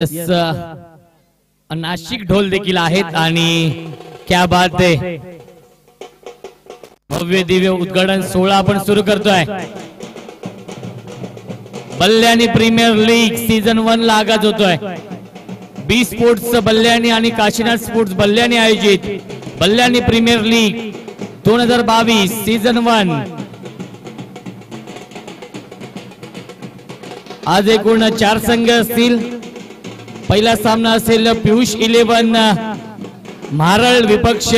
Yes Nashik ढोल देखील आहेत आणि क्या बात आहे, भव्य दिव्य उद्घाटन सोहळा आपण सुरू करतोय। बल्ल्यानी प्रीमियर लीग सीझन 1 ला आगाज होतोय। बी स्पोर्ट्स बल्ल्यानी आणि काशीनाथ स्पोर्ट्स बल्ल्यानी आयोजित बल्ल्यानी प्रीमियर लीग 2022 सीझन 1 आज एकूण 4 संघ असतील। पहिला सामना असेल पीयूष 11 महाराळ विपक्ष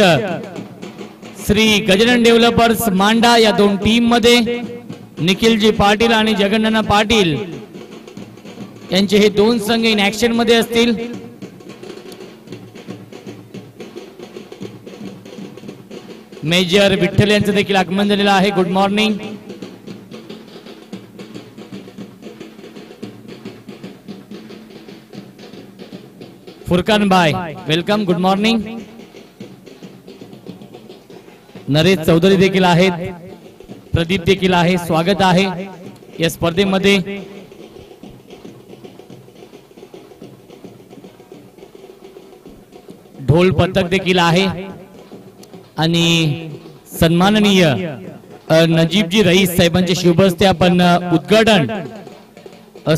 श्री गजानन डेव्हलपर्स मांडा या दोन टीम मध्ये निखिलजी पाटील आणि जगन्नाथ पाटील यांचे हे दोन संघ इन ऍक्शन मध्ये असतील। मेजर विठ्ठल यांचं देखील आगमन झालेलं आहे। Good morning. फुरकान भाई welcome, good morning. Naresh Chaudhary देखील आहेत, प्रदीप देखील आहे, स्वागत आहे या स्पर्धेमध्ये। ढोल पथक देखील आहे आणि सन्माननीय नजीबजी रईस साहेबांच्या शुभ हस्ते आपण उद्घाटन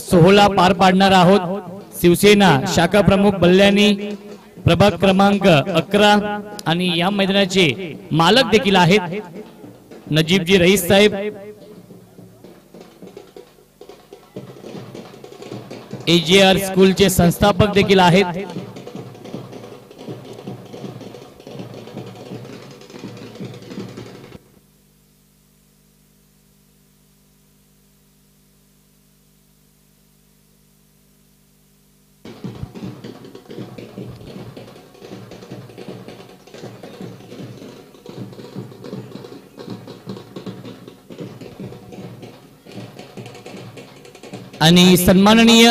सोहळा पार पाडणार आहोत। शिवसेना शाखा प्रमुख बल्ल्यानी प्रभाग क्रमांक 11 आणि या मैदानाचे मालक देखील आहेत नजीबजी रईस साहेब। एजीआर स्कूलचे संस्थापक देखील आहेत। आणि सन्माननीय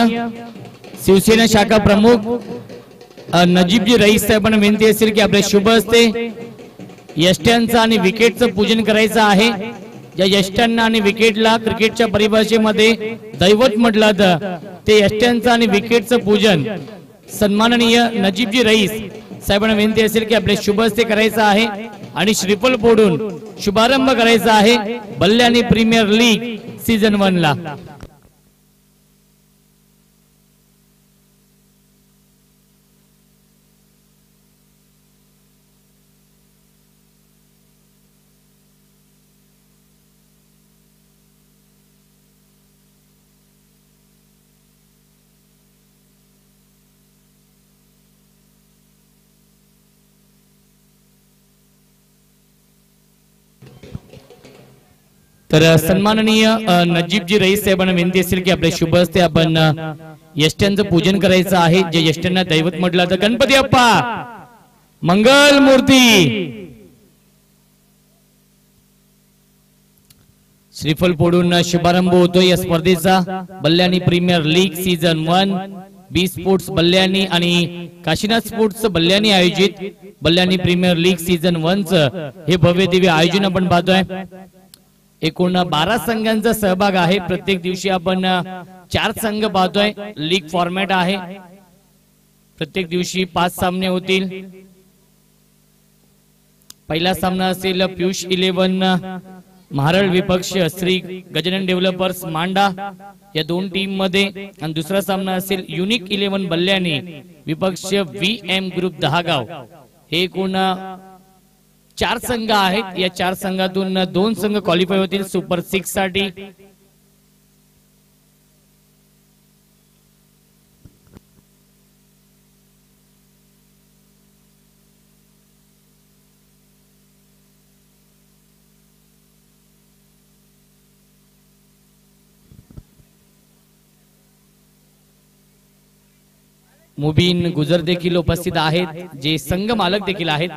शिवसेना शाखा प्रमुख नजीबजी रईस साहेबांना विनंती असेल की आपल्या शुभ हस्ते यष्ट्यांचं आणि विकेटचं पूजन करायचं आहे। या यष्ट्यांना आणि विकेटला क्रिकेटच्या परिभाषेमध्ये दैवत म्हटलं जातं, ते यष्ट्यांचं आणि विकेटचं पूजन सन्माननीय नजीबजी रईस साहेबांना विनंती असेल की आपल्या शुभ हस्ते करायचं आहे आणि श्रीफल फोडून शुभारंभ करायचा आहे बल्ल्यानी प्रीमियर लीग सीझन 1 ला। तर सन्माननीय नजीबजी रईस साहेबांना विनंती असेल की आपल्या शुभ हस्ते आपण यष्ट्यांचं पूजन करायचं आहे। जे यष्ट्यांना दैवत म्हटलं तर गणपती अप्पा मंगल मूर्ती। श्रीफल फोडून शुभारंभ होतो या स्पर्धेचा। बल्ल्यानी प्रीमियर लीग सीझन 1 बी स्पोर्ट्स बल्ल्यानी आणि काशीनाथ स्पोर्ट्स बल्ल्यानी आयोजित बल्ल्यानी प्रीमियर लीग सीझन 1 चं हे भव्य दिव्य आयोजन आपण पाहतोय। एकूण 12 संघांचा सहभाग आहे। प्रत्येक दिवशी आपण 4 संघ पाहतोय। लीग फॉर्मॅट आहे। प्रत्येक दिवशी 5 सामने होतील। पहिला सामना असेल पीयूष 11 महाराळ विपक्ष श्री गजानन डेव्हलपर्स मांडा या दोन टीम मध्ये, आणि दुसरा सामना असेल युनिक 11 बल्ल्यानी विपक्ष VM ग्रुप दहागाव। हे एकूण 4 संघ आहेत। या 4 संघातून 2 संघ क्वालिफाय होतील सुपर 6 साठी। मुबीन गुजर देखील उपस्थित आहेत, जे संघ मालक देखील आहेत,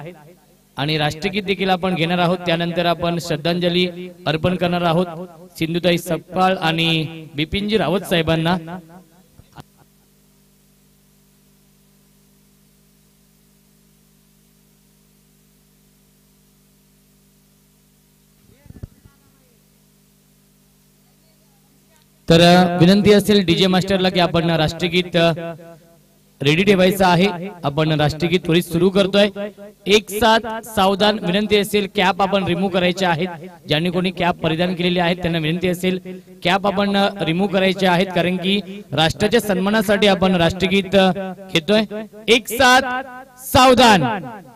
आणि राष्ट्रगीत देखील आपण घेणार आहोत। त्यानंतर आपण श्रद्धांजली अर्पण करणार आहोत सिंधुताई सपकाळ आणि बिपिनजी रावत साहेबांना। तर विनंती असेल डीजे मास्टरला की आपण राष्ट्रगीत रेडी ठेवायचा आहे। आपण राष्ट्रगीत त्वरित सुरू करतोय। एक साथ सावधान, विनंती असेल कॅप आपण रिमूव्ह करायचे आहेत। ज्यांनी कोणी कॅप परिधान केलेली आहेत त्यांना विनंती असेल कॅप आपण रिमूव्ह करायचे आहेत, कारण की राष्ट्राच्या सन्मानासाठी आपण राष्ट्रगीत घेतोय। एक साथ सावधान,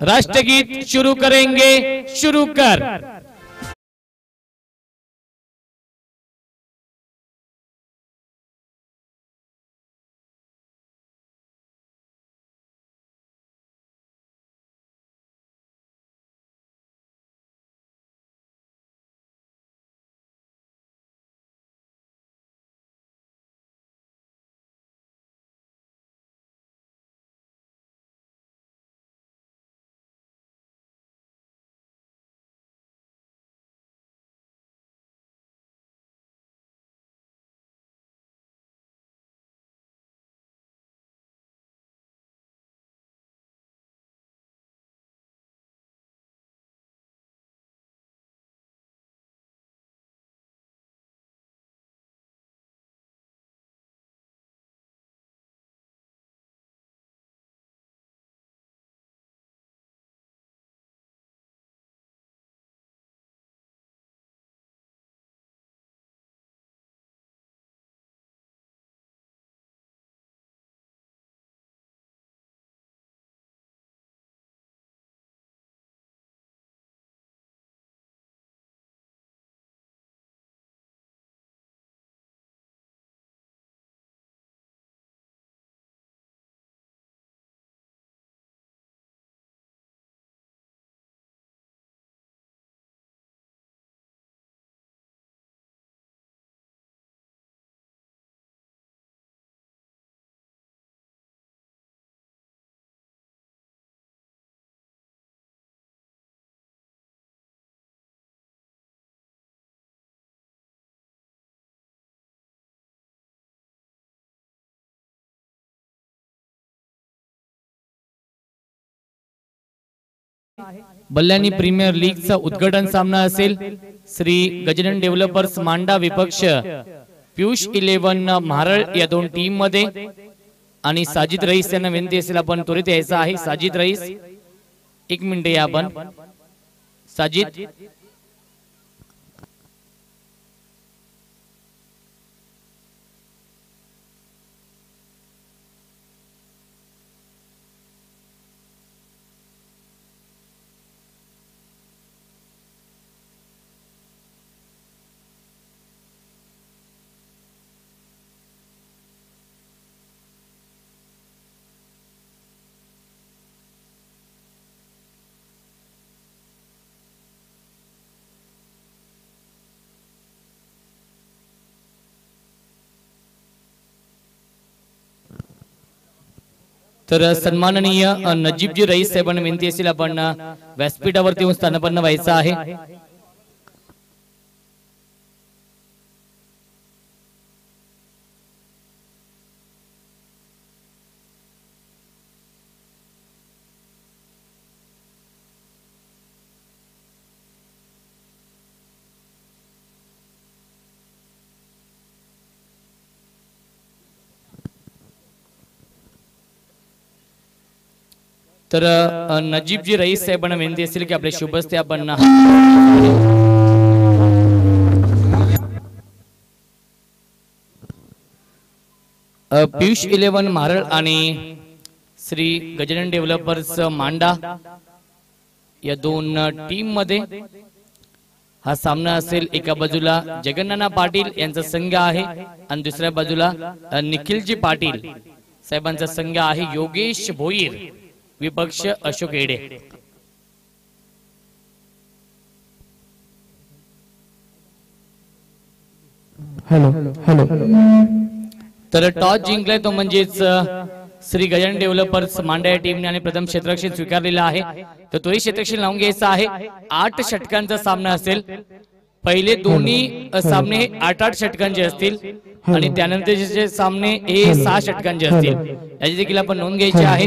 राष्ट्रगीत शुरू करेंगे, शुरू कर। बल्लानी प्रीमियर लीगचा उद्घाटन सामना असेल। श्री गजानन डेव्हलपर्स मांडा विपक्ष पियुष 11 महारळ या दोन टीम मध्ये, आणि साजिद रईस यांना विनंती असेल आपण त्वरित यायचं आहे। साजिद रईस, एक मिनिट या आपण। साजिद तर सन्माननीय नजीबजी रईस साहेबांना विनंती असेल आपण व्यासपीठावरती येऊन स्थानापन्न व्हायचं आहे। तर नजीबजी रईस साहेबांना विनंती असेल की आपले शुभ हस्ते आपण पियुष 11 महारळ आणि श्री गजानन डेव्हलपर्स मांडा या दोन टीम मध्ये हा सामना असेल। एका बाजूला जगन्नाना पाटील यांचा संघ आहे आणि दुसऱ्या बाजूला निखिलजी पाटील साहेबांचा संघ आहे। योगेश भोईर विपक्ष अशोक येडे। Hello hello. तर टॉस जिंकलाय तो म्हणजेच श्री गजानन डेव्हलपर्स मांडा या टीमने आणि प्रथम क्षेत्ररक्षण स्वीकारलेला आहे। तर तोही क्षेत्ररक्षण लावून घ्यायचं आहे। 8 षटकांचा सामना असेल। पहिले दोन्ही सामने 8-8 षटकांचे असतील आणि त्यानंतरचे सामने हे 6 षटकांचे असतील। याची देखील आपण नोंद घ्यायची आहे।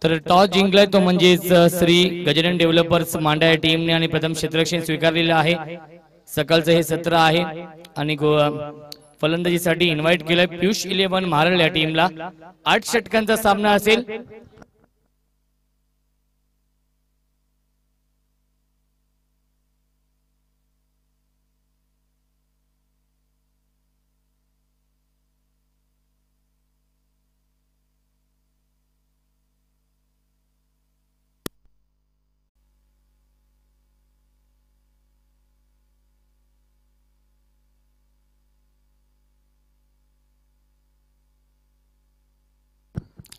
तर टॉस जिंकलाय तो म्हणजेच श्री गजानन डेव्हलपर्स मांडा या टीमने आणि प्रथम क्षेत्ररक्षण स्वीकारलेलं आहे। सकाळचं हे सत्र आहे आणि फलंदाजीसाठी इन्व्हाइट केलंय पियुष 11 महाराळ या टीमला। 8 षटकांचा सामना असेल।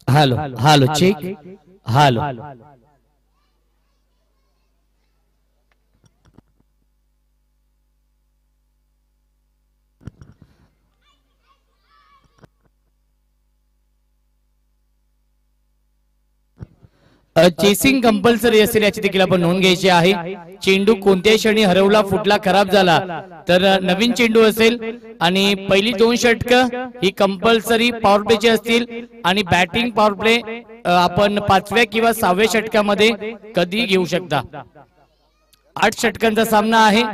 Hello hello check hello chasing compulsory असेल याची देखील आपण नोंद घ्यायची आहे। चेंडू कोणत्याही क्षणी हरवला फुटला खराब झाला तर नवीन चेंडू असेल आणि पहिली 2 षटकं ही कंपल्सरी पॉवर प्लेची असतील आणि बॅटिंग पॉवर प्ले आपण 5व्या किंवा 6व्या षटकामध्ये कधी घेऊ शकता। 8 षटकांचा सामना आहे।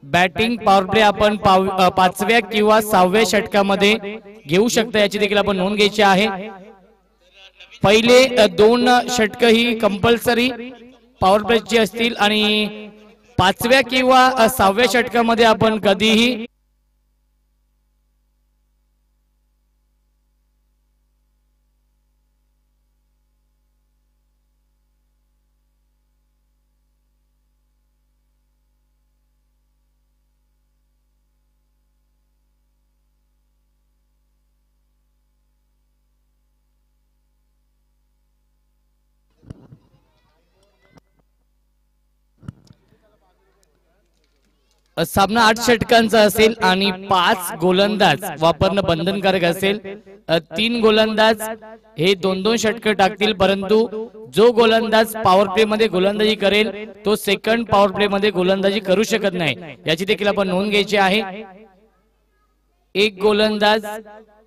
बॅटिंग पॉवर प्ले आपण 5व्या किंवा 6व्या षटकामध्ये घेऊ शकता याची देखील आपण नोंद घ्यायची आहे। पहिले 2 षटक ही कंपल्सरी पॉवर प्लेची असतील आणि 5व्या किंवा 6व्या षटकामध्ये आपण कधीही सामना 8 षटकांचा असेल आणि 5 गोलंदाज वापरणं बंधनकारक असेल। 3 गोलंदाज हे 2-2 षटक टाकतील परंतु जो गोलंदाज पॉवर प्ले मध्ये गोलंदाजी करेल तो सेकंड पॉवर प्ले मध्ये गोलंदाजी करू शकत नाही याची देखील आपण नोंद घ्यायची आहे। एक गोलंदाज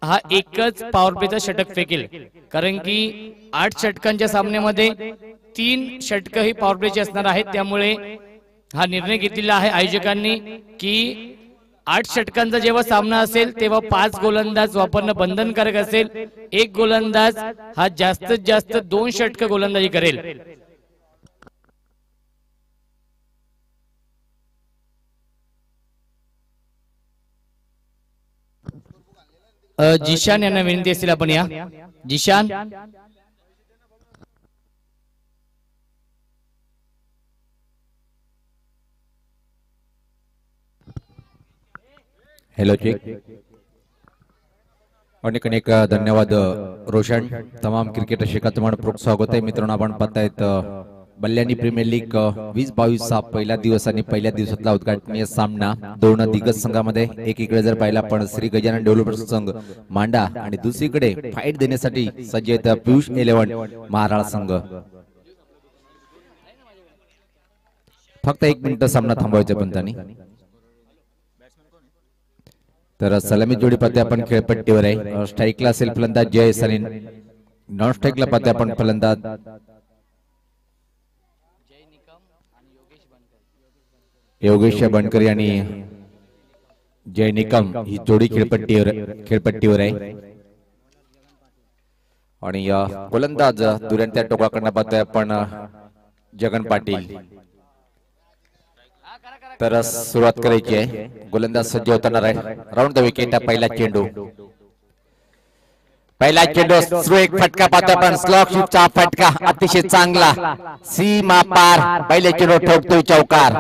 हा एकच पॉवर प्लेचा षटक फेकेल कारण की 8 षटकांच्या सामन्यामध्ये 3 षटक ही पॉवर प्लेची असणार आहेत। त्यामुळे हा निर्णय घेतलेला आहे आयोजकांनी की 8 षटकांचा जेव्हा सामना असेल तेव्हा 5 गोलंदाज वापरणं बंधनकारक असेल। एक गोलंदाज हा जास्तीत जास्त 2 षटक गोलंदाजी करेल। जिशान यांना विनंती असेल आपण या जिशान हेलो चेक अनेक अनेक धन्यवाद रोशन। तमाम क्रिकेट रसिकांचं मनपूर्वक स्वागत आहे। मित्रांनो आपण पाहतायत बल्ल्यानी प्रीमियर लीग 20-22 चा पहिला दिवस आणि पहिल्या दिवसातला उद्घाटनीय सामना दोन दिग्गज संघामध्ये एकीकडे जर पाहिला पण श्री गजानन डेव्हलपर्स संघ मांडा आणि दुसरीकडे फाईट देण्यासाठी सज्ज आहेत पियुष 11 महाराळ संघ। फक्त 1 मिनिट सामना थांबवायचा पंतांनी। तर सलामी जोडी पाहते आपण खेळपट्टीवर आहे। स्ट्राईकला असेल फलंदाज जयेश आणि नॉन स्ट्राईकला पाहते आपण फलंदाज योगेश बनकरी आणि जय निकम ही जोडी खेळपट्टीवर आहे। आणि गोलंदाज दुऱ्यांच्या टोकाकडनं पाहतोय आपण जगन पाटील। तर सुरुवात करायची आहे। गोलंदाज सज्ज होताना राऊंड द विकेट पहिला चेंडू थ्रू एक फटका पाहतो आपण स्लॉक शिपचा फटका अतिशय चांगला सीमा पार पहिले चेंडू ठोकतोय चौकार।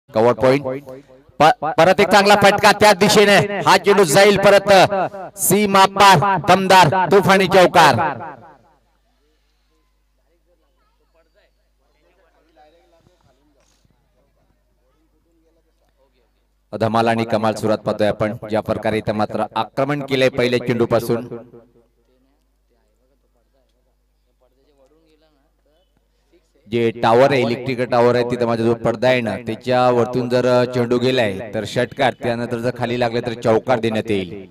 कव्हर पॉइंट परत एक चांगला फटका त्या दिशेने हा चेंडू जाईल परत सीमा पार दमदार तुफानी चौकार। धमाल आणि कमाल सुरुवात पाहतोय आपण ज्या प्रकारे इथं मात्र आक्रमण केलंय पहिल्या चेंडू पासून. जे टावर आहे इलेक्ट्रिकल टावर आहे तिथं माझा जो पडदा आहे ना त्याच्यावरतून जर चेंडू गेलाय तर षटकार, त्यानंतर जर खाली लागले तर चौकार देण्यात येईल.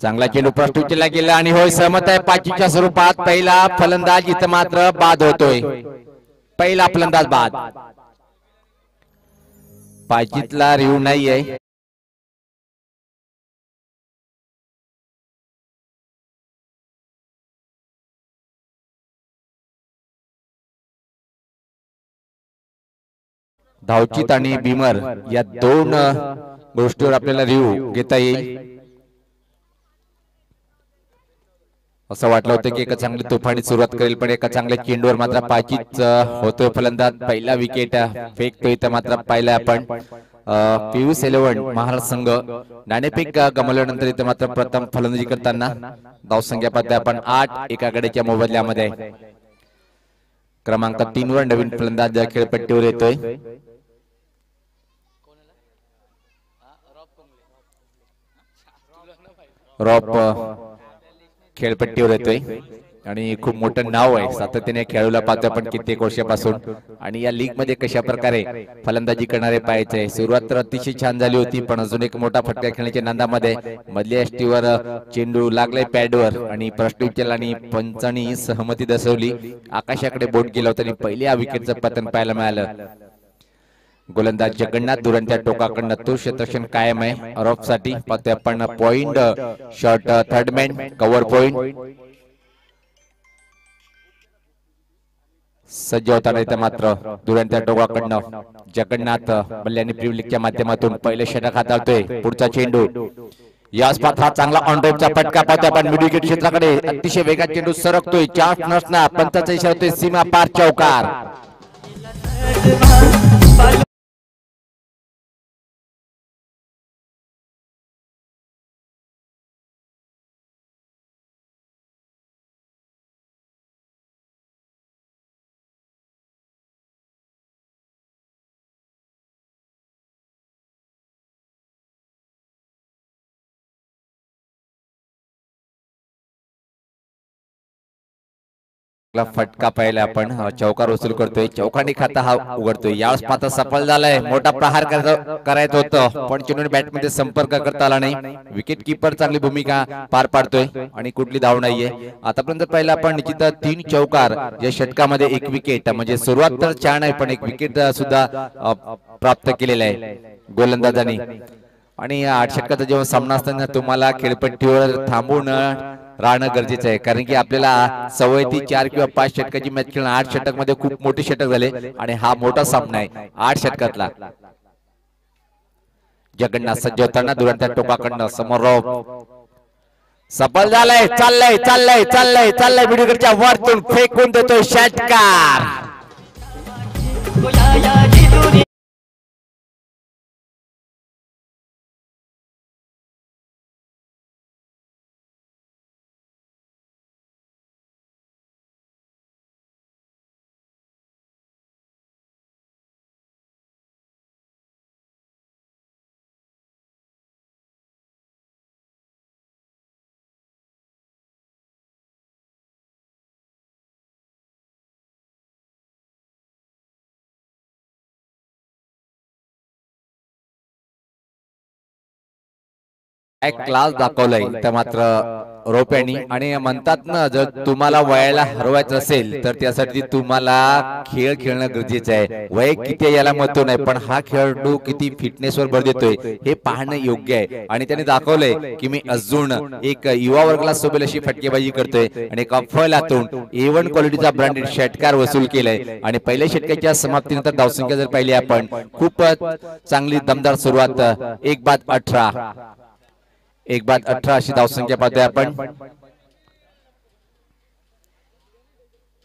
चांगला चेंडू प्रस्तुतीला गेला आणि होय सहमत आहे. पाचीच्या स्वरूपात पहिला फलंदाज इथं मात्र बाद होतोय. पहिला फलंदाज बाद. पाचीतला रिव्ह नाहीये. धावचित आणि बिमर या दोन गोष्टीवर आपल्याला रिव्ह घेता येईल. असं वाटलं होतं की एका चांगली तुफानी सुरुवात करेल पण एका चांगल्या चेंडूवर मात्र पाचीच होतोय फलंदाज. पहिला विकेट फेकतोय इथं मात्र पाहिलं आपण पियुष 11 महाराष्ट्र संघ नाणेफेक गमावल्यानंतर इथं मात्र प्रथम फलंदाजी करताना धावसंख्या पाहतोय आपण 8 एका गड्याच्या मोबदल्यामध्ये. क्रमांक 3 वर नवीन फलंदाज खेळपट्टीवर येतोय. रॉप खेळपट्टीवर येतोय आणि खूप मोठं नाव आहे. सातत्याने खेळूला पाहतोय आपण कित्येक वर्षापासून आणि या लीग मध्ये कशा प्रकारे फलंदाजी करणारे पाहायचे. सुरुवात तर अतिशय छान झाली होती पण अजून एक मोठा फटका खेळण्याच्या नांदामध्ये मधल्या यष्टीवर चेंडू लागलाय पॅडवर आणि प्रश्न आणि पंचांनी सहमती दर्शवली. आकाशाकडे बोट गेला होता आणि पहिल्या विकेटचं पतन पाहायला मिळालं. गोलंदाज जगन्नाथ दुरंत्या टोकाकडनं तो क्षेत्रक्षण कायम आहे रॉफ साठी. पाहतोय आपण point shot third man cover point सज्ज होताना इथं मात्र दुरंत्या टोकाकडनं जगन्नाथ बल्ल्याने प्रीमियर लीगच्या माध्यमातून पहिले षटक हाताळतोय. पुढचा चेंडू याच पात्र चांगला ऑन ड्राइव्हचा फटका पाहतोय आपण मिड विकेट क्षेत्राकडे. अतिशय वेगात चेंडू सरकतोय. चान्स नसणार पंचाचा इशारा होतोय सीमा पार चौकार. फटका पाहिला आपण चौकार वसूल करतोय. चौकांनी खाता हा उघडतोय. यावेळेस पात्र सफल झालाय. मोठा प्रहार करायचं होतं पण चेंडूने बॅट मध्ये संपर्क करता आला नाही. विकेट किपर चांगली भूमिका पार पाडतोय आणि कुठली धाव नाहीये. आतापर्यंत पाहिलं आपण निश्चित 3 चौकार या षटकामध्ये 1 विकेट म्हणजे सुरुवात तर छान आहे पण 1 विकेट सुद्धा प्राप्त केलेला आहे गोलंदाजांनी. आणि 8 षटकाचा जेव्हा सामना असताना तुम्हाला खेळपट्टीवर थांबून राहणं गरजेचं आहे कारण की आपल्याला सवय ती 4 किंवा 5 षटकाची मॅच खेळणं. 8 षटक मध्ये खूप मोठे षटक झाले आणि हा मोठा सामना आहे 8 षटकातला. जगन्नाथ सज्ज होताना दुरंत्या टोकाकडनं समोर सफल झालाय. चाललंय चाललंय चाललंय चाललंय विडीकडच्या वरतून फेकून देतोय षटकार. क्लास दाखवलाय तर मात्र रोप्यानी. आणि म्हणतात ना जर तुम्हाला वयाला हरवायचं असेल तर त्यासाठी तुम्हाला खेळ खेळणं गरजेचं आहे. वय किती याला महत्व नाही पण हा खेळाडू किती फिटनेस वर भर देतोय हे पाहणं योग्य आहे. आणि त्याने दाखवलंय की मी अजून एक युवा वर्गाला सोबत अशी फटकेबाजी करतोय आणि एका फळातून A1 क्वालिटीचा ब्रँडेड षटकार वसूल केलाय. आणि पहिल्या षटकाच्या समाप्तीनंतर धावसंख्या जर पाहिली आपण खूप चांगली दमदार सुरुवात. 1 बाद 18 अशी धावसंख्या पाहतोय आपण.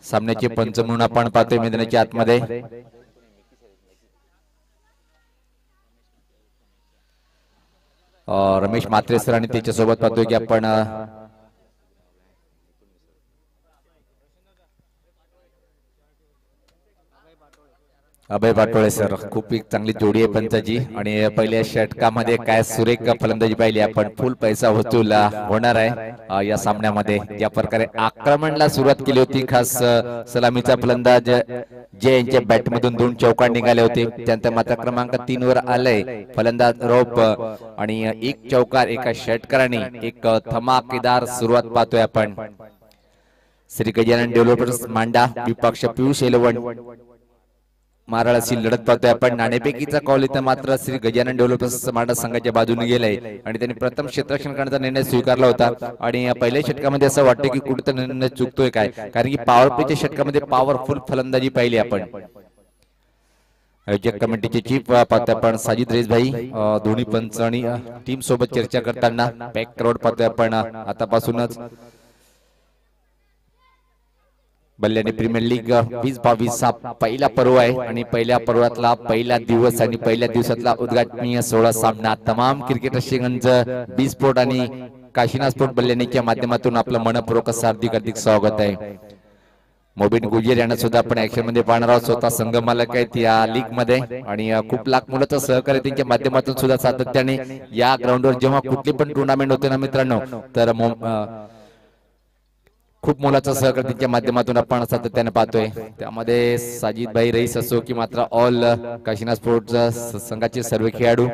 सामन्याचे पंच म्हणून आपण पाहतोय मैदानाच्या आतमध्ये रमेश म्हात्रे सर आणि त्याच्यासोबत पाहतोय की आपण अभय पाटोळे सर, खूप एक चांगली जोडी आहे पंचाची आणि पहिल्या षटकामध्ये काय सुरेख फलंदाजी पाहिली आपण. फुल पैसा वसूल होणार आहे या सामन्यामध्ये. ज्या प्रकारे आक्रमणाला सुरुवात केली होती, खास सलामीचा फलंदाज जे यांच्या बॅटमधून 2 चौकार निघाले होते, त्यानंतर मात्र क्रमांक 3 वर आलंय फलंदाज रौप आणि 1 चौकार एका षटकाराने एक धमाकेदार सुरुवात पाहतोय आपण. श्री गजानन डेव्हलपर्स मांडा विपक्ष पियुष एलवण माराळाशी लढत पाहतोय आपण. नाणेफेकीचा कॉल इथं मात्र श्री गजानन डेव्हलपर्स मांडा संघाच्या बाजूने गेलाय आणि त्यांनी प्रथम क्षेत्ररक्षण करण्याचा निर्णय स्वीकारला होता. आणि पहिल्या षटकामध्ये असं वाटतं की कुठेतरी निर्णय चुकतोय काय, कारण की पॉवर प्लेच्या षटकामध्ये पॉवरफुल फलंदाजी पाहिली आपण. आयोजक कमिटीचे चीफ पाहतोय आपण साजिद रेस भाई, दोन्ही पंच आणि टीम सोबत चर्चा करताना पॅक क्राऊड पाहतोय आपण आतापासूनच. बल्ल्याने प्रीमियर लीग 20-22 हा पहिला पर्व आहे आणि पहिल्या पर्वातला पहिला दिवस आणि पहिल्या दिवसातला उद्घाटनीय 16 सामना. तमाम क्रिकेट रसिकांचं बी स्पोर्ट आणि काशीनाथ स्पोर्ट बल्ल्यानेच्या माध्यमातून आपलं मनपूर्वक हार्दिक स्वागत आहे. मोबिन गुजर यांना सुद्धा आपण ऍक्शन मध्ये पाहणार आहोत. स्वतः संघ मालक आहेत या लीग मध्ये आणि खूप लाख मुलाचं सहकार्य त्यांच्या माध्यमातून सुद्धा सातत्याने या ग्राउंडवर जेव्हा कुठली पण टुर्नामेंट होते ना मित्रांनो, तर खूप मोलाचा सहकार त्यांच्या माध्यमातून आपण सातत्याने पाहतोय. त्यामध्ये साजिद भाई रईस असो की मात्र ऑल काशीनाथ स्पोर्ट्स संघाचे सर्व खेळाडू,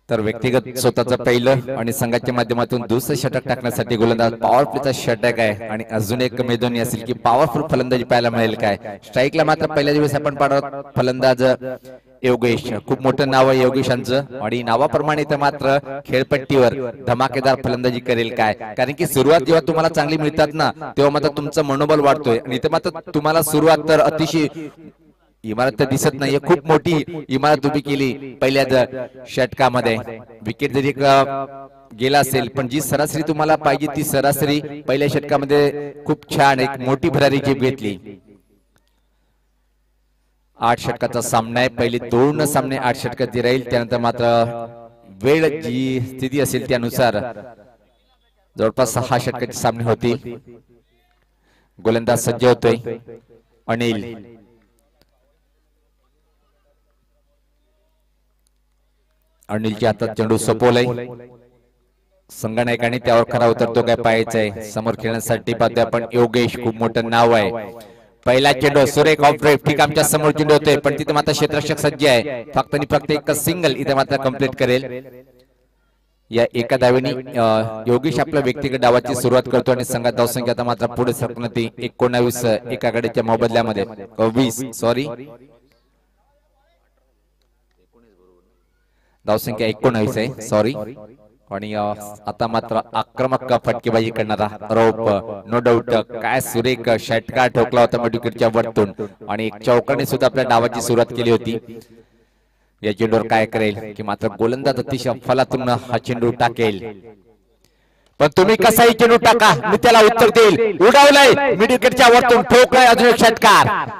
तर व्यक्तिगत स्वतःचं पहिलं आणि संघाच्या माध्यमातून दुसरं षटक टाकण्यासाठी गोलंदाज पॉवर प्लेचा षटक आहे. आणि अजून एक मेदोनी असेल की पॉवरफुल फलंदाजी पाहायला मिळेल काय. स्ट्राईकला मात्र पहिल्या दिवस आपण पाहणार फलंदाज योगेश, खूप मोठं नाव आहे योगेशांचं आणि नावाप्रमाणे तर मात्र खेळपट्टीवर धमाकेदार फलंदाजी करेल काय, कारण की सुरुवात जेव्हा तुम्हाला चांगली मिळतात ना, तेव्हा मात्र तुमचं मनोबल वाढतोय. आणि इथे मात्र तुम्हाला सुरुवात तर अतिशय इमारत तर दिसत नाहीये, खूप मोठी इमारत उभी केली पहिल्या षटकामध्ये. विकेट जरी गेला असेल पण जी सरासरी तुम्हाला पाहिजे ती सरासरी पहिल्या षटकामध्ये खूप छान एक मोठी भरारी झेप घेतली. 8 षटकाचा सामना आहे. पहिले 2 सामने 8 षटकात राहील. त्यानंतर मात्र वेळ जी स्थिती असेल त्यानुसार जवळपास 6 षटकाचे सामने होतील. गोलंदाज सज्ज होतोय अनिल. अनिलच्या हातात चेंडू सोपवलाय. संघनायकाने त्यावर खरा उतरतो काय पाहायचंय. समोर खेळण्यासाठी पाहतोय आपण योगेश, खूप मोठं नाव आहे. पहिला चेंडू सुरेख ऑफ ड्राइव्ह, ठीक आमच्या समोर चेंडू होतोय पण तिथे मात्र क्षेत्ररक्षक सज्ज आहे. फक्त आणि फक्त एक सिंगल इथे मात्र कंप्लीट करेल. या एका धावेने योगेश आपल्या व्यक्तिगत डावाची सुरुवात करतो आणि संघात धावसंख्या आता मात्र पुढे सरकणार ती 19 एका गड्याच्या मोबदल्यामध्ये 20 धावसंख्या 19 आहे सॉरी. आणि आता मात्र आक्रमक फटकेबाजी करणारा रौप, नो डाऊट काय सुरेख षटकार ठोकला होता विकेटच्या वरतून आणि एक चौकाने सुद्धा आपल्या डावाची सुरुवात केली होती. या चेंडूवर काय करेल की मात्र गोलंदाज अतिशय फलातून हा चेंडू टाकेल. पण तुम्ही कसाही चेंडू टाका मी त्याला उत्तर देईल. उडवलंय मिड विकेटच्या वरतून, ठोकलाय अजून एक षटकार.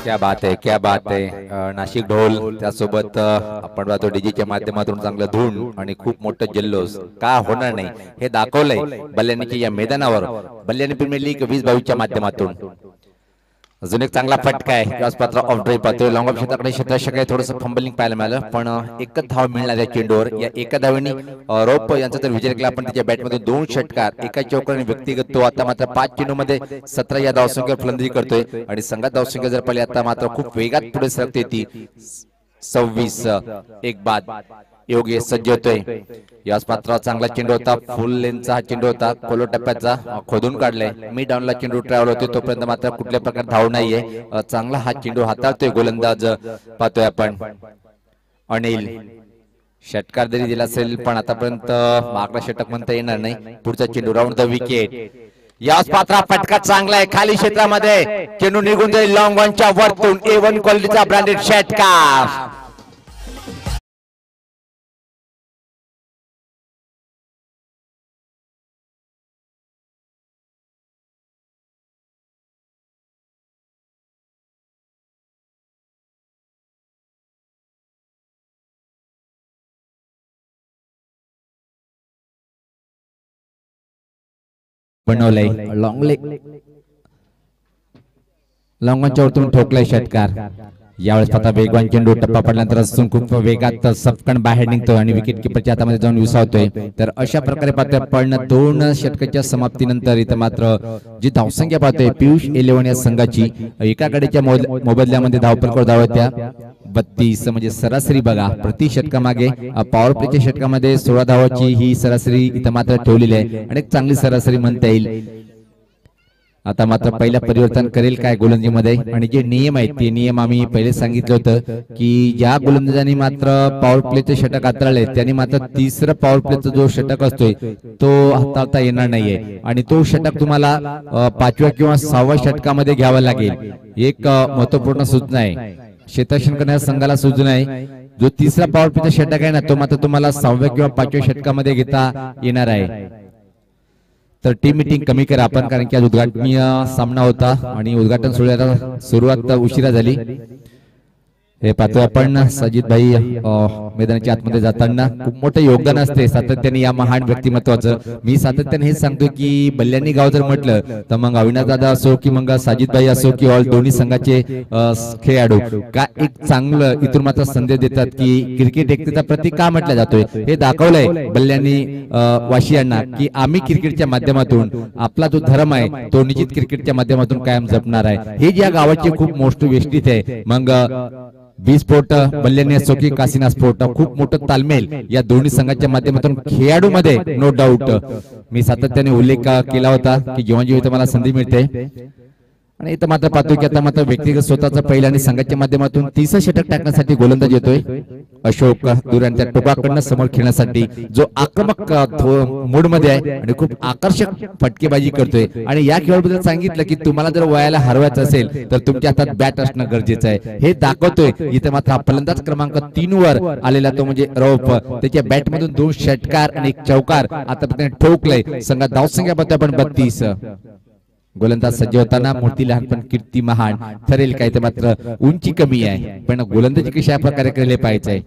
क्या बात आहे, क्या बात आहे. नाशिक ढोल त्यासोबत आपण पाहतो डीजेच्या माध्यमातून चांगलं धून आणि खूप मोठं जल्लोष का होणार नाही हे दाखवलंय बल्ल्यानीच्या या मैदानावर. बल्ल्यानी प्रीमियर लीग 20-22 माध्यमातून अजून एक चांगला फटका आहे. त्याच पात्र ऑफ ड्राइव्ह पाहतोय. लॉंग ऑफ क्षेत्राकडे क्षेत्ररक्षक आहे, थोडंसं फंबलिंग पाहायला मिळालं पण एकच धाव मिळणार या चेंडूवर. या एका धावेने रौप यांचा जर विचार केला आपण त्याच्या बॅटमध्ये 2 षटकार एका चौकाने व्यक्तिगत तो आता मात्र 5 चेंडूमध्ये 17 या धावसंख्येवर फलंदाजी करतोय आणि संघात धावसंख्या जर पाहिली आता मात्र खूप वेगात पुढे सरकते ती 26 एक बाद. योगेश सज्ज होतोय. याच पात्र चांगला चेंडू होता, फुल लेनचा हा चेंडू होता, खोलो टप्प्याचा खोदून काढलाय. मी डाऊनला चेंडू ट्रॅव्हल होतोय तोपर्यंत मात्र कुठल्या प्रकार धाव नाहीये. चांगला हा चेंडू हाताळतोय गोलंदाज पाहतोय आपण अनिल. षटकार जरी दिला असेल पण आतापर्यंत मागला षटक म्हणता येणार नाही. पुढचा चेंडू राऊंड द विकेट. याच पात्रा फटका चांगला आहे खाली क्षेत्रामध्ये, चेंडू निघून जाईल लॉंग ऑनच्या वरतून. A1 क्वालिटीचा ब्रँडेड षटकार. बनवलंय लॉंगॉनच्या वरतून ठोकलाय षटकार. यावेळेस आता वेगवान चेंडू टप्पा पडल्यानंतर असून खूप वेगात सपकन बाहेर निघतो आणि विकेट किपरच्या हातामध्ये जाऊन विसावतोय. तर अशा प्रकारे पाहतोय आपण 2 षटकाच्या समाप्तीनंतर इथं मात्र जी धावसंख्या पाहतोय पियुष 11 या संघाची एका गडीच्या मोबदल्यामध्ये धावफलकावर धावा त्या 32 म्हणजे सरासरी बघा प्रति षटकामागे पॉवर प्लेच्या षटकामध्ये 16 धावाची ही सरासरी इथं मात्र ठेवलेली आहे आणि एक चांगली सरासरी म्हणता येईल. आता मात्र पहिला परिवर्तन करेल काय गोलंदाजीमध्ये आणि जे नियम आहेत ते नियम आम्ही पहिले सांगितलं होतं की ज्या गोलंदाजांनी मात्र पॉवर प्लेचे षटक हाताळले त्यांनी मात्र तिसरं पॉवर प्लेचा जो षटक असतोय तो हाताळता येणार नाहीये आणि तो षटक तुम्हाला 5व्या किंवा 6व्या षटकामध्ये घ्यावा लागेल. एक महत्वपूर्ण सूचना आहे क्षेत्ररक्षण करणाऱ्या संघाला सूचना आहे जो तिसरा पॉवर प्लेचा षटक आहे ना तो मात्र तुम्हाला 6व्या किंवा 5व्या षटकामध्ये घेता येणार आहे. तर टीम मीटिंग कमी करा आपण कारण की आज उद्घाटनीय सामना होता आणि उद्घाटन सोहळ्याला सुरुवात उशिरा झाली. हे पाहतोय आपण सजित भाई मैदानाच्या आतमध्ये जाताना खूप मोठं योगदान असते सातत्याने या महान व्यक्तिमत्वाचं. मी सातत्याने हेच सांगतो की बल्ल्यांनी गाव जर म्हटलं तर मग अविनाश दादा असो की मग साजिद भाई असो की ऑल दोन्ही संघाचे खेळाडू का एक चांगलं इथून मात्र संदेश देतात की क्रिकेट एकतेचा प्रतीक का म्हटलं जातोय हे दाखवलंय बल्ल्यांनी वाशियांना की आम्ही क्रिकेटच्या माध्यमातून आपला जो धर्म आहे तो निश्चित क्रिकेटच्या माध्यमातून कायम जपणार आहे. हे या गावाची खूप मोठी वेष्टीत आहे. मग बी स्पोर्ट बल्ल्याने असो की कासिना स्पोर्ट खूप मोठं तालमेल या दोन्ही संघाच्या माध्यमातून खेळाडू मध्ये नो डाऊट मी सातत्याने उल्लेख केला होता की जेव्हा जेव्हा मला संधी मिळते आणि इथं मात्र पाहतोय की आता मात्र व्यक्तिगत स्वतःचा पहिला आणि संघाच्या माध्यमातून 30 षटक टाकण्यासाठी गोलंदाज येतोय अशोक दुरान त्या टोकाकडनं समोर खेळण्यासाठी जो आक्रमक मूड मध्ये आहे आणि खूप आकर्षक फटकेबाजी करतोय. आणि या खेळाबद्दल सांगितलं की तुम्हाला जर वयाला हरवायचं असेल तर तुमच्या हातात बॅट असणं गरजेचं आहे हे दाखवतोय. इथे मात्र हा फलंदाज क्रमांक 3 वर आलेला तो म्हणजे रौफ त्याच्या बॅट मधून 2 षटकार आणि 1 चौकार आतापर्यंत ठोकलंय. संघात धावसंख्या पाहतोय आपण 32. गोलंदाज सज्ज होताना मूर्ती लहान पण कीर्ती महान ठरेल काय तर मात्र उंची कमी आहे पण गोलंदाजी कशा प्रकारे केले पाहिजे.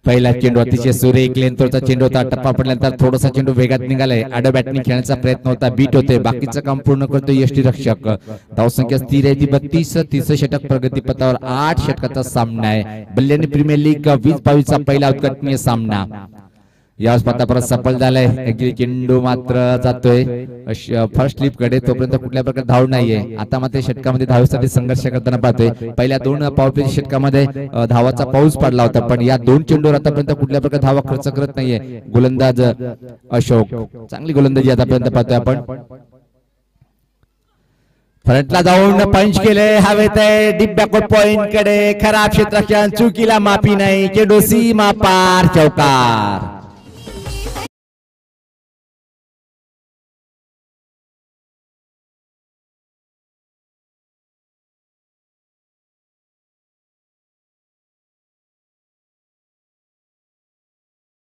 पहिला चेंडू अतिशय सुरेख लेंथोरचा चेंडू होता. टप्पा पडल्यानंतर थोडासा चेंडू वेगात निघालाय. आडव्या बॅटने खेळण्याचा प्रयत्न होता. बीट होते बाकीचं काम पूर्ण करतो यष्टीरक्षक. धावसंख्या स्थिर आहे ती 32. 30 षटक प्रगतीपथावर 8 षटकाचा सामना आहे. बल्ल्यानी प्रीमियर लीग 20-22 चा पहिला उद्घाटनीय सामना यावेळेस पाता परत सफल झालाय. चेंडू मात्र जातोय फर्स्ट स्लिप कडे तोपर्यंत कुठल्या प्रकारे धाव नाहीये. आता मात्र षटकामध्ये धावेसाठी संघर्ष करताना पाहतोय. पहिल्या 2 पॉवर प्ले षटकामध्ये धावाचा पाऊस पडला होता पण या 2 चेंडूवर आतापर्यंत कुठल्या प्रकारे धावा खर्च करत नाहीये गोलंदाज अशोक. चांगली गोलंदाजी आतापर्यंत पाहतोय आपण. फ्रंटला जाऊन पंच केले हवेत आहे डीप बॅकवर्ड पॉइंट कडे खराब क्षेत्ररक्षण चुकीला माफी नाही. चेंडू सीमा पार चौकार.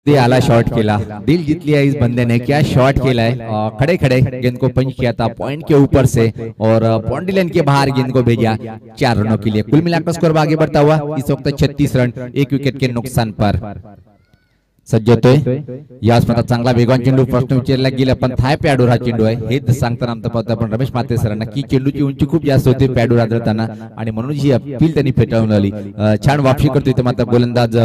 आला शॉट केला दिल जीत लिया इस बंदे ने क्या शॉट खेला है. खड़े खड़े गेंद को पंच किया था पॉइंट के ऊपर से और बाउंड्री लाइन के बाहर गेंद को भेजा 4 रनों के लिए. कुल मिलाकर स्कोर आगे बढ़ता हुआ इस वक्त 36 रन 1 विकेट के नुकसान पर सज्ज होतोय. याच मात्र चांगला वेगवान चेंडू प्रश्न विचारला गेला पण थाय पॅडवर हा चेंडू आहे हे सांगताना आमचा पाहतो आपण रमेश माते सरांना की चेंडूची उंची खूप जास्त होती पॅडवर आदळताना आणि म्हणून ही अपील त्यांनी फेटाळून आली. छान वापसी करतोय इथे मात्र गोलंदाज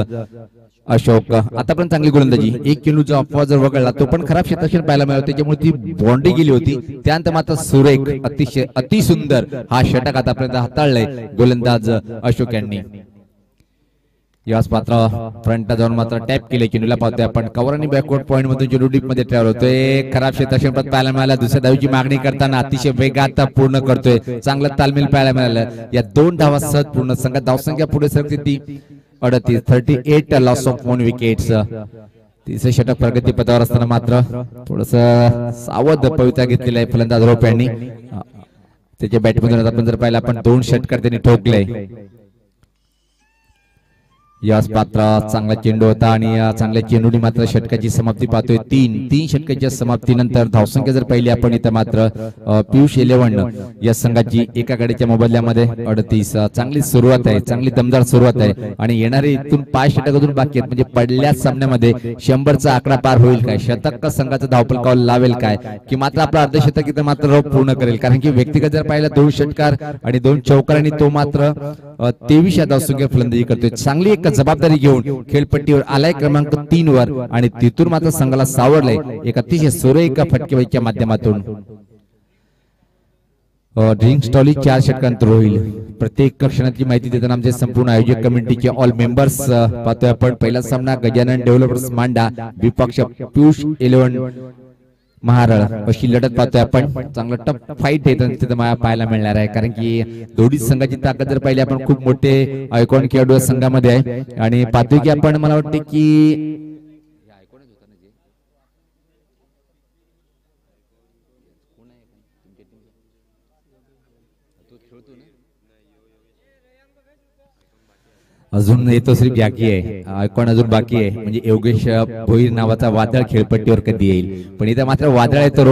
अशोक. आतापर्यंत चांगली गोलंदाजी. एक चेंडूचा अपवाद जर वगळला तो पण खराब क्षेत्ररक्षण पाहायला मिळालं त्याच्यामुळे ती बाउंड्री गेली होती. त्यानंतर मात्र सुरेख अतिशय अतिसुंदर हा षटक आतापर्यंत हाताळलाय गोलंदाज अशोक यांनी. याच मात्र फ्रंटला जाऊन मात्र टॅप केले चेंडूला पाहतोय आपण. कव्हर आणि बॅकवर्ड पॉइंट मधून चेंडू डीप मध्ये ट्रॅव्हल होतोय. खराब क्षेत्ररक्षण पद पाहायला मिळाला. दुसऱ्या धावेची मागणी करताना अतिशय वेगात पूर्ण करतोय. चांगलं तालमेल पाहायला मिळालं. या 2 धावा सहज पूर्ण. संघात धावसंख्या पुढे सरकते ती 38 लॉस ऑफ 1 विकेट्स. 30 षटक प्रगती पदावर असताना मात्र थोडस सावध पवित्रा घेतलेला आहे फलंदाज रोप यांनी. त्याच्या बॅटमधून आपण जर पाहिलं आपण 2 षटकार त्यांनी ठोकले. याच पात्र चांगला चेंडू होता आणि चांगल्या चेंडूने मात्र षटकाची समाप्ती पाहतोय. तीन षटकाच्या समाप्तीनंतर धावसंख्या जर पाहिली आपण इथं मात्र पियुष 11 या संघाची एका गाडीच्या मोबदल्यामध्ये 38. चांगली सुरुवात आहे, चांगली दमदार सुरुवात आहे आणि येणारे इथून 5 षटक अजून बाकी आहेत. म्हणजे पडल्याच सामन्यामध्ये 100चा आकडा पार होईल काय, शतक संघाचं धावफलकावर लावेल काय, की मात्र आपलं अर्धशतक इथं मात्र रोप पूर्ण करेल. कारण की व्यक्तिगत जर पाहिलं 2 षटकार आणि 2 चौकार आणि तो मात्र 23 या धावसंख्येवर फलंदाजी करतोय. चांगली एक जबाबदारी घेऊन खेळपट्टीवर आलाय क्रमांक 3 वर आणि तिथून मात्र संघाला सावरलंय एक अतिशय सुरेख फटकेबाजीच्या माध्यमातून. ड्रिंक स्टॉली 4 षटकांतर होईल. प्रत्येक क्षणाची माहिती देताना आमचे संपूर्ण आयोजक कमिटीचे ऑल मेंबर्स पाहतोय आपण. पहिला सामना गजानन डेव्हलपर्स मांडा विपक्ष पियुष 11 महाराळ अशी लढत पाहतोय आपण. चांगलं टफ फाईट आहे तिथे पाहायला मिळणार आहे. कारण की दोन्ही संघाची ताकद जर पाहिली आपण खूप मोठे आयकॉन खेळाडू संघामध्ये आहे आणि पाहतोय की आपण मला वाटते की अजून येतो श्री बाकी आहे, आयकॉन अजून बाकी आहे. म्हणजे योगेश भोईर नावाचा वादळ खेळपट्टीवर कधी येईल, पण इथं मात्र वादळ येतो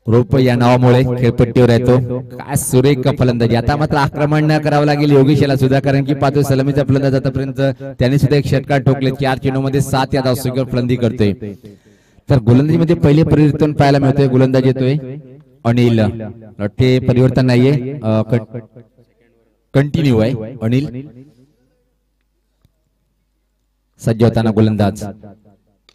रोप या नावामुळे खेळपट्टीवर येतो. काय सुरेख फलंदाजी. आता मात्र आक्रमण करावं लागेल योगेशला सुद्धा, कारण की पाहतो सलामीचा फलंदाज आतापर्यंत त्यांनी सुद्धा एक षटकार ठोकले. 4 चेंडूमध्ये 7 या धावसंख्येवर फलंदाजी करतोय. तर गोलंदाजीमध्ये पहिले परिवर्तन पाहायला मिळतोय. गोलंदाज येतोय अनिल, ते परिवर्तन नाहीये, कंटिन्यू आहे. अनिल सज्ज होताना गोलंदाज.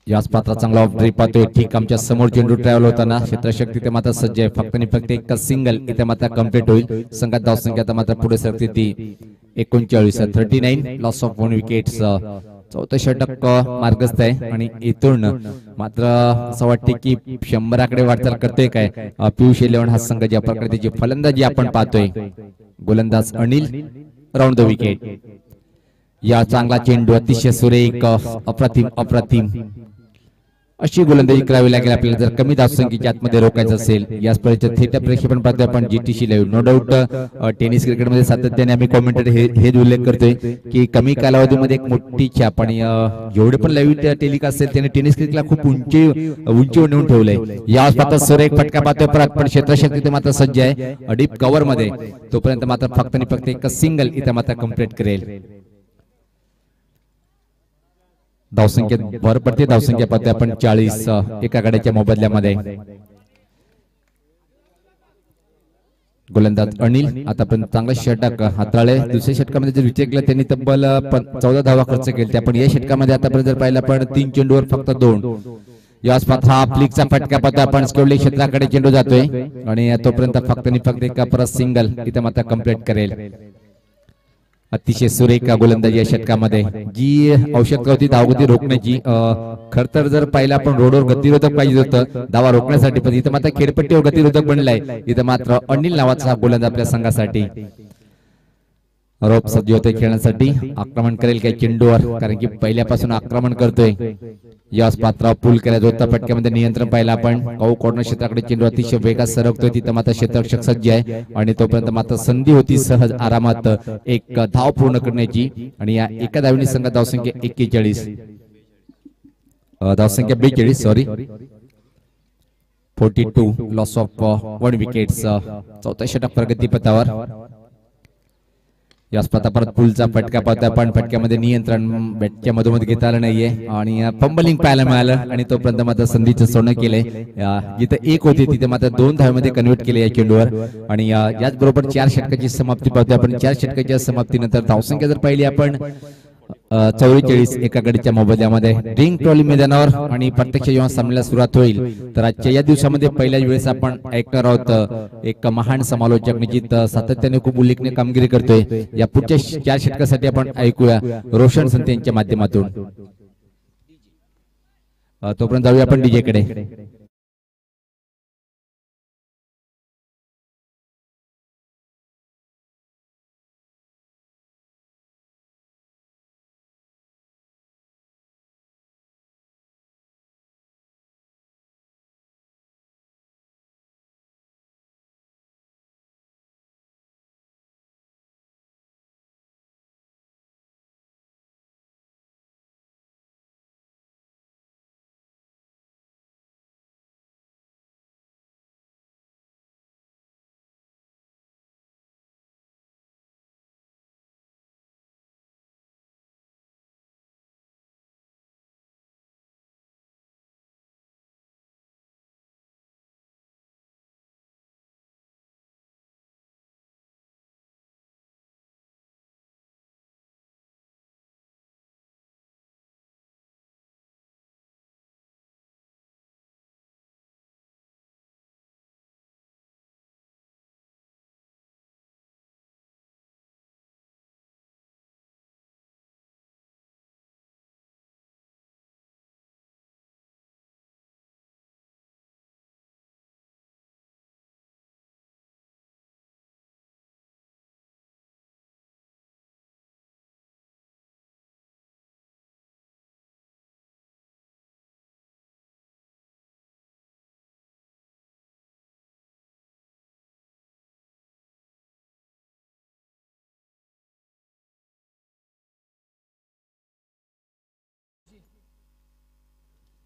याच पात्र चांगला ऑफ ड्रिप पाहतोय. ठीक आमच्या समोर चेंडू ट्रॅव्हल होताना क्षेत्रशक्ती इथे मात्र सज्ज आहे. फक्त आणि फक्त एक सिंगल इथे मात्र कम्प्लीट होईल. संघात धावसंख्या आता मात्र पुढे सरकते ती 39. 39 लॉस ऑफ 1 विकेट्स. 4थं षटक मार्गस्थ आहे आणि इथून मात्र असं वाटते की 100 वाटचाल करतोय काय पियुष 11 हा संघ. ज्या प्रकारे त्याची फलंदाजी आपण पाहतोय. गोलंदाज अनिल राऊंड द विकेट. या चांगला चेंडू अतिशय सुरेख अप्रतिम अशी गोलंदाजी करावी लागेल आपल्याला जर कमी धावसंख्येच्या आतमध्ये रोखायचं असेल. या स्पर्धेचं थेट प्रेक्षेपण पाहतोय आपण GTC live. No doubt tennis क्रिकेटमध्ये सातत्याने आम्ही कॉमेंटेटर हे उल्लेख करतोय की कमी कालावधीमध्ये एक मोठी छाप आणि जेवढे पण लाईव्ह टेलिकास्ट असेल त्याने टेनिस क्रिकेटला खूप उंचीवर नेऊन ठेवलंय. यावेळेस मात्र सुरेख फटका पाहतोय परत, पण क्षेत्रशक्ती इथे मात्र सज्ज आहे. डीप कव्हर मध्ये तोपर्यंत मात्र फक्त आणि फक्त एक सिंगल इथे मात्र कम्प्लीट करेल. धावसंख्येत भर पडते. धावसंख्या पाहतोय आपण 40 एका गाड्याच्या मोबदल्यामध्ये. गोलंदाज अनिल आतापर्यंत चांगला षटक हाताळले. दुसऱ्या षटकामध्ये जर विचार केला त्यांनी तब्बल 14 धावा खर्च केले. पण या षटकामध्ये आतापर्यंत जर पाहिलं आपण 3 चेंडूवर फक्त 2. याच पात्र हा फ्लिकचा फटका पाहतोय आपण. स्केवली क्षेत्राकडे चेंडू जातोय आणि तोपर्यंत फक्त आणि फक्त एका परत सिंगल इथे मात्र कम्प्लीट करेल. अतिशय सुरेख गोलंदाजी या षटकामध्ये. जी आवश्यकता होती धावगती रोखण्याची, खर तर जर पाहिलं आपण रोडवर गतिरोधक पाहिजे होतं धावा रोखण्यासाठी, पण इथं मात्र खेळपट्टीवर गतिरोधक बनलाय. इथं मात्र अनिल नावाचा गोलंदाज आपल्या संघासाठी रोप सज्ज होते खेळण्यासाठी. आक्रमण करेल काही चेंडूवर, कारण की पहिल्यापासून आक्रमण करतोय. याच पात्रावर पूल केला होता. फटक्यामध्ये नियंत्रण पाहिलं आपण. काऊ कॉर्नर क्षेत्राकडे चेंडू अतिशय वेगात सरकतोय. तिथं मात्र क्षेत्ररक्षक सज्ज आहे आणि तोपर्यंत मात्र संधी होती सहज आरामात एक धाव पूर्ण करण्याची. आणि या एका धावनी संघात धावसंख्या 42 धावसंख्या 42 सॉरी 42 लॉस ऑफ 1 विकेट्स. 4थं षटक प्रगतीपथावर. या स्पर्धा परत पुलचा फटका पाहतोय आपण. फटक्यामध्ये नियंत्रण बॅटच्या मधोमध घेता आलं नाहीये आणि फंबलिंग पाहायला मिळालं आणि तोपर्यंत मात्र संधीचं सोनं केलंय. जिथं 1 होती तिथे मात्र 2 धावेमध्ये कन्व्हर्ट केले या चेंडूवर. आणि याचबरोबर 4 षटकाची समाप्ती पाहतोय आपण. 4 षटकाच्या समाप्तीनंतर धावसंख्या जर पाहिली आपण 44 एका गडीच्या मोबदल्यामध्ये. ड्रिंक ट्रॉली मैदानावर आणि प्रत्यक्ष जेव्हा सामन्याला सुरुवात होईल तर आजच्या या दिवसामध्ये पहिल्याच वेळेस आपण ऐकणार आहोत एक महान समालोचक निश्चित सातत्याने खूप उल्लेखनीय कामगिरी करतोय. या पुढच्या 4 षटकासाठी आपण ऐकूया रोशन संत यांच्या माध्यमातून. तोपर्यंत जाऊया आपण डीजे कडे.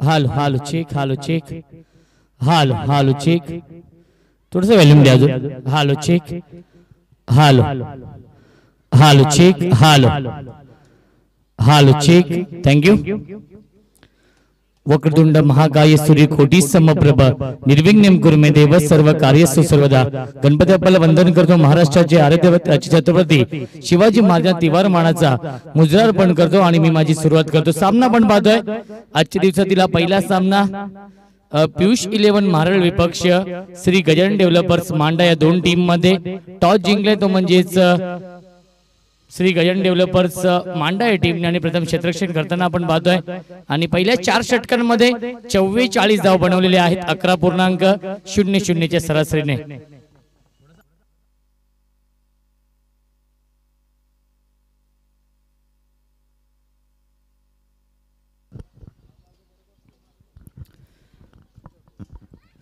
हालो चेक हालो चेक थोडस वॉल्यूम द्या अजून hello check hello check hello check thank you वक्रतुंड महाकाय सूर्यकोटी समप्रभ निर्विघ्नं कुरु मे देव सर्व कार्येषु सर्वदा गणपती बाप्पाला वंदन करतो महाराष्ट्राचे आराध्य छत्रपती शिवाजी महाराज तिवार मानाचा मुजरा अर्पण करतो आणि मी माझी सुरुवात करतो सामना पण पाहतोय आजच्या दिवसातील हा पहिला सामना पियुष 11 महाराळ विपक्ष श्री गजानन डेव्हलपर्स मांडा या दोन टीम मध्ये टॉस जिंकले तो म्हणजेच श्री गजानन डेव्हलपर्स मांडा या टीमने आणि प्रथम क्षेत्ररक्षण करताना आपण पाहतोय आणि पहिल्या 4 षटकांमध्ये 44 धाव बनवलेले आहेत 11.00 च्या सरासरीने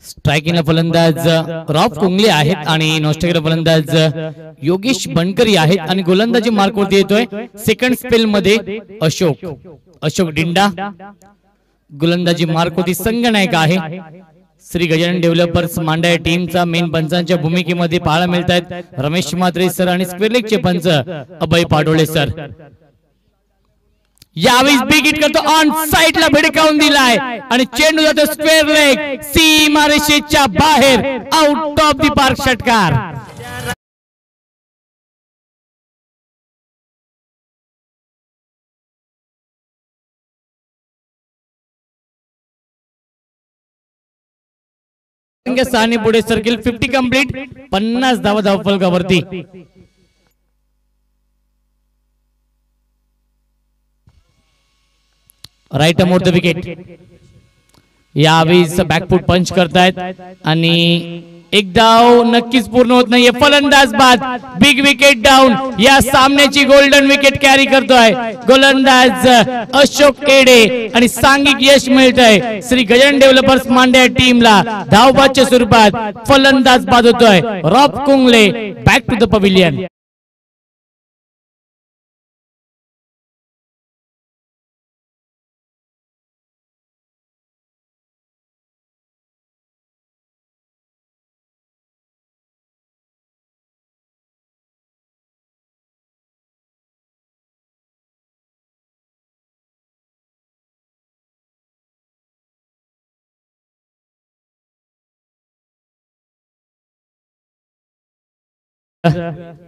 स्ट्रायकिंगला फलंदाज रॉफ कुंगले आहेत आणि नॉस्ट्रायकरला फलंदाज योगेश बनकरी आहेत आणि गोलंदाजी मार्कवरती येतोय सेकंड स्पेल मध्ये अशोक डिंडा गोलंदाजी मार्कवरती संघनायक आहे श्री गजानन डेव्हलपर्स मांडा या टीमचा मेन पंचांच्या भूमिकेमध्ये पाहायला मिळत आहेत रमेश म्हात्रे सर आणि स्क्वेअर लेगचे पंच अभय पाडोळे सर यावेळेस बिग हिट करतो ऑन साइडला भिडकावून दिलाय आणि चेंडू जातो स्क्वेअर लेग सीमारेषेच्या बाहेर आउट ऑफ द पार्क षटकार साने पुढे सर्किल 50 कंप्लीट 50 धावा धावफलकावरती राईट मोर द विकेट यावेळी बॅकफूट पंच करतायत आणि एक धाव नक्कीच पूर्ण होत नाहीये फलंदाज बाद बिग विकेट डाऊन या सामन्याची गोल्डन विकेट कॅरी करतोय गोलंदाज अशोक एडे आणि सांघिक यश मिळतंय श्री गजानन डेव्हलपर्स मांड्या टीमला धावबादच्या स्वरूपात फलंदाज बाद होतोय रॉफ कुंगले बॅक टू द पवेलियन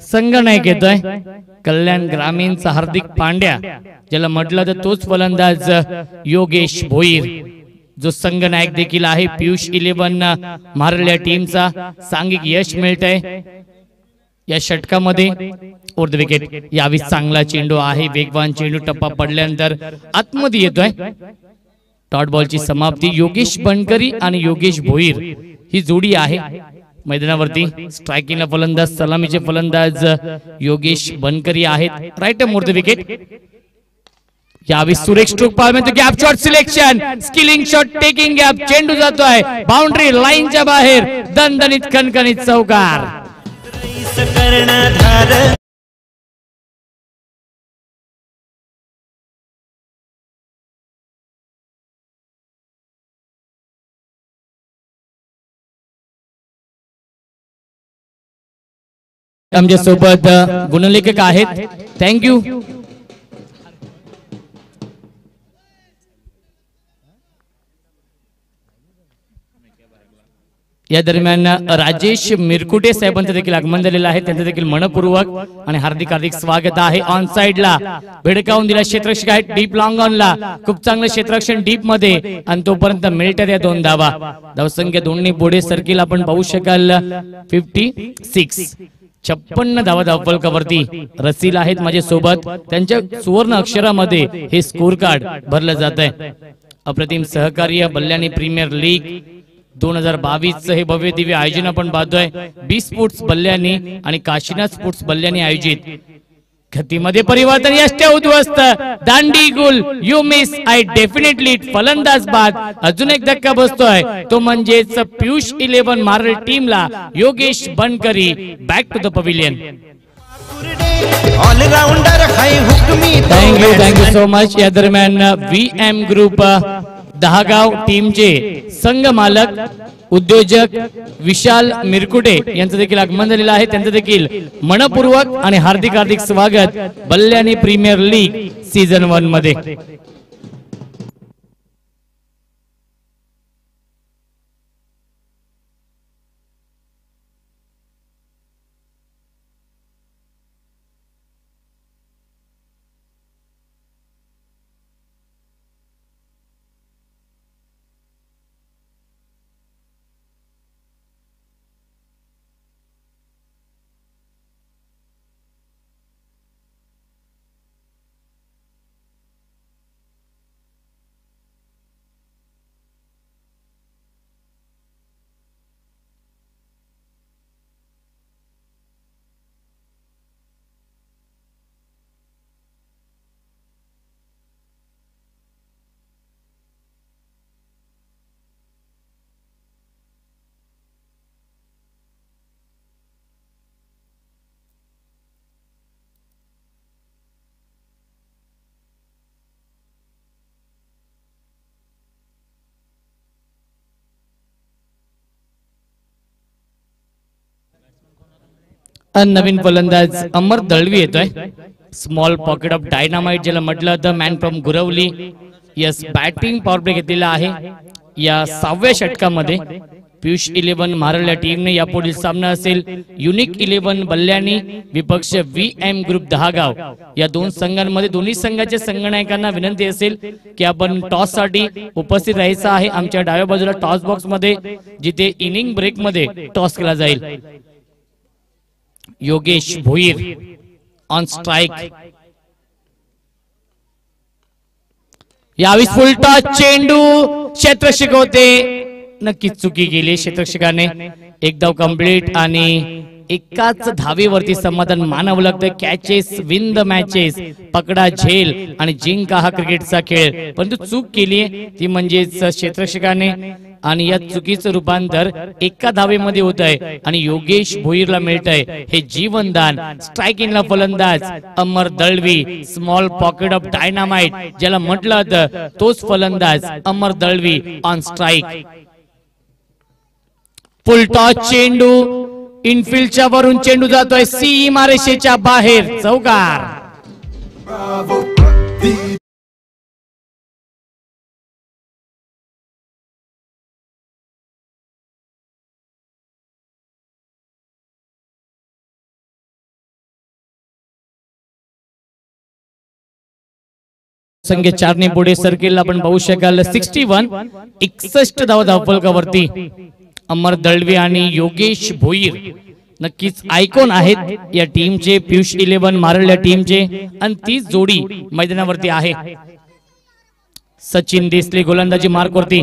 संघनायक येतोय कल्याण ग्रामीणचा हार्दिक पांड्या ज्याला म्हटलं तर तोच फलंदाज योगेश भोईर जो संघनायक देखील आहे पियुष 11 मारल्या टीमचा सांघिक यश मिळतंय या षटकामध्ये ओव्हर द विकेट यावी चांगला चेंडू आहे वेगवान चेंडू टप्पा पडल्यानंतर आतमध्ये येतोय डॉट बॉलची समाप्ती योगेश बनकरी आणि योगेश भोईर ही जोडी आहे मैदानावरती स्ट्रायकिंगला फलंदाज सलामीचे फलंदाज योगेश बनकरी आहेत राईट मोर द विकेट यावेळी सुरेख स्ट्रोक पाहायला मिळतो gap shot selection skilling shot taking gap चेंडू जातोय बाउंड्री लाईनच्या बाहेर दणदणीत कणकणीत चौकार आमच्या सोबत गुणलेखक आहेत थँक्यू या दरम्यान राजेश मिरकुटे साहेबांचं देखील आगमन झालेलं आहे त्यांचं देखील मनपूर्वक आणि हार्दिक हार्दिक स्वागत आहे ऑन साइडला भिडकावून दिला क्षेत्ररक्षक आहे डीप लॉंग ऑनला खूप चांगलं क्षेत्ररक्षण डीप मध्ये आणि तोपर्यंत मिळतात या 2 धावा धावसंख्या दोन्ही पुढे सर्किल आपण पाहू शकाल 56 56 धावा धावफलकावरती रसील आहेत माझ्या सोबत त्यांच्या सुवर्ण अक्षरामध्ये हे स्कोर कार्ड भरलं जात आहे अप्रतिम सहकार्य बल्ल्याणी प्रीमियर लीग 2022 हे भव्य दिव्य आयोजन आपण पाहतोय बी स्पोर्ट्स बल्ल्याणी आणि काशीनाथ स्पोर्ट्स बल्ल्याणी आयोजित गतीमध्ये परिवर्तन यष्ट्या उद्ध्वस्त दांडी गुल यू मिस आय डेफिनेटली फलंदाज बाद अजून एक धक्का बसतोय तो म्हणजेच पियुष 11 मारल टीमला योगेश बनकरी back to the pavilion thank you so much या दरम्यान VM ग्रुप दहागाव टीमचे संघ मालक उद्योजक विशाल मिरकुटे यांचं देखील आगमन झालेलं आहे. त्यांचं देखील मनपूर्वक आणि हार्दिक हार्दिक स्वागत बल्ल्यानी प्रीमियर लीग सीझन 1 मध्ये. नवीन फलंदाज अमर दळवी येतोय. स्मॉल पॉकेट ऑफ डायनामाइट ज्याला म्हटलं होतं, man from Gurwali. Yes, batting power play घेतलेला आहे या 6व्या षटकामध्ये. पियुष 11 मारल या टीमने यापुढील सामना असेल युनिक 11 बल्ल्यानी विपक्ष VM ग्रुप दहागाव. या दोन संघांमध्ये दोन्ही संघाच्या संघनायकांना विनंती असेल की आपण टॉस साठी उपस्थित राहायचं आहे. आमच्या डाव्या बाजूला टॉस बॉक्स मध्ये जिथे इनिंग ब्रेक मध्ये टॉस केला जाईल. Yogesh Bhoir on strike. यावेळी फुल टॉस चेंडू क्षेत्ररक्षक होते, नक्कीच चुकी केली क्षेत्ररक्षकाने. एक धाव कंप्लीट आणि एकाच धावेवरती समाधान मानावं लागतं. कॅचेस विन द मॅचेस, पकडा झेल आणि जिंका हा क्रिकेटचा खेळ. परंतु चूक केली ती म्हणजेच क्षेत्ररक्षकाने आणि या चुकीचं रूपांतर एका धावेमध्ये होत आहे आणि योगेश भोईरला मिळत आहे हे जीवनदान. स्ट्रायकिंगला फलंदाज Amar Dalvi, small pocket of dynamite ज्याला म्हटलं होतं तोच फलंदाज Amar Dalvi on strike. Full toss चेंडू इनफिल्डच्या वरून चेंडू जातोय सीमारेषेच्या बाहेर, चौकार. संघ 4 ने पुढे सरकेल आपण पाहू शकाल. 61 धावफलकावरती अमर दळवी आणि योगेश भोईर नक्कीच आयकॉन आहेत या टीमचे. पियुष 11 मारल या टीमचे आणि तीच जोडी मैदानावरती आहे. सचिन देसले गोलंदाजी मार्क वरती.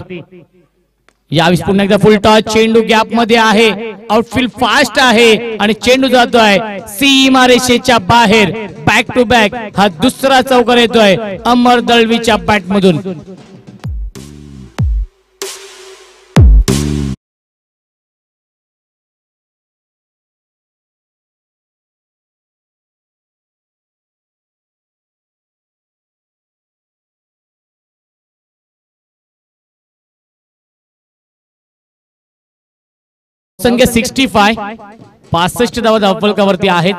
यावेळी पुन्हा एकदा फुल टॉस चेंडू गॅप मध्ये आहे. आउटफील्ड फास्ट आहे आणि चेंडू जातोय सीमारेषेच्या बाहेर. बॅक टू बॅक हा दुसरा चौकार येतोय अमर दळवीच्या बॅट मधून. संख्या 65 धावफलकावरती आहेत.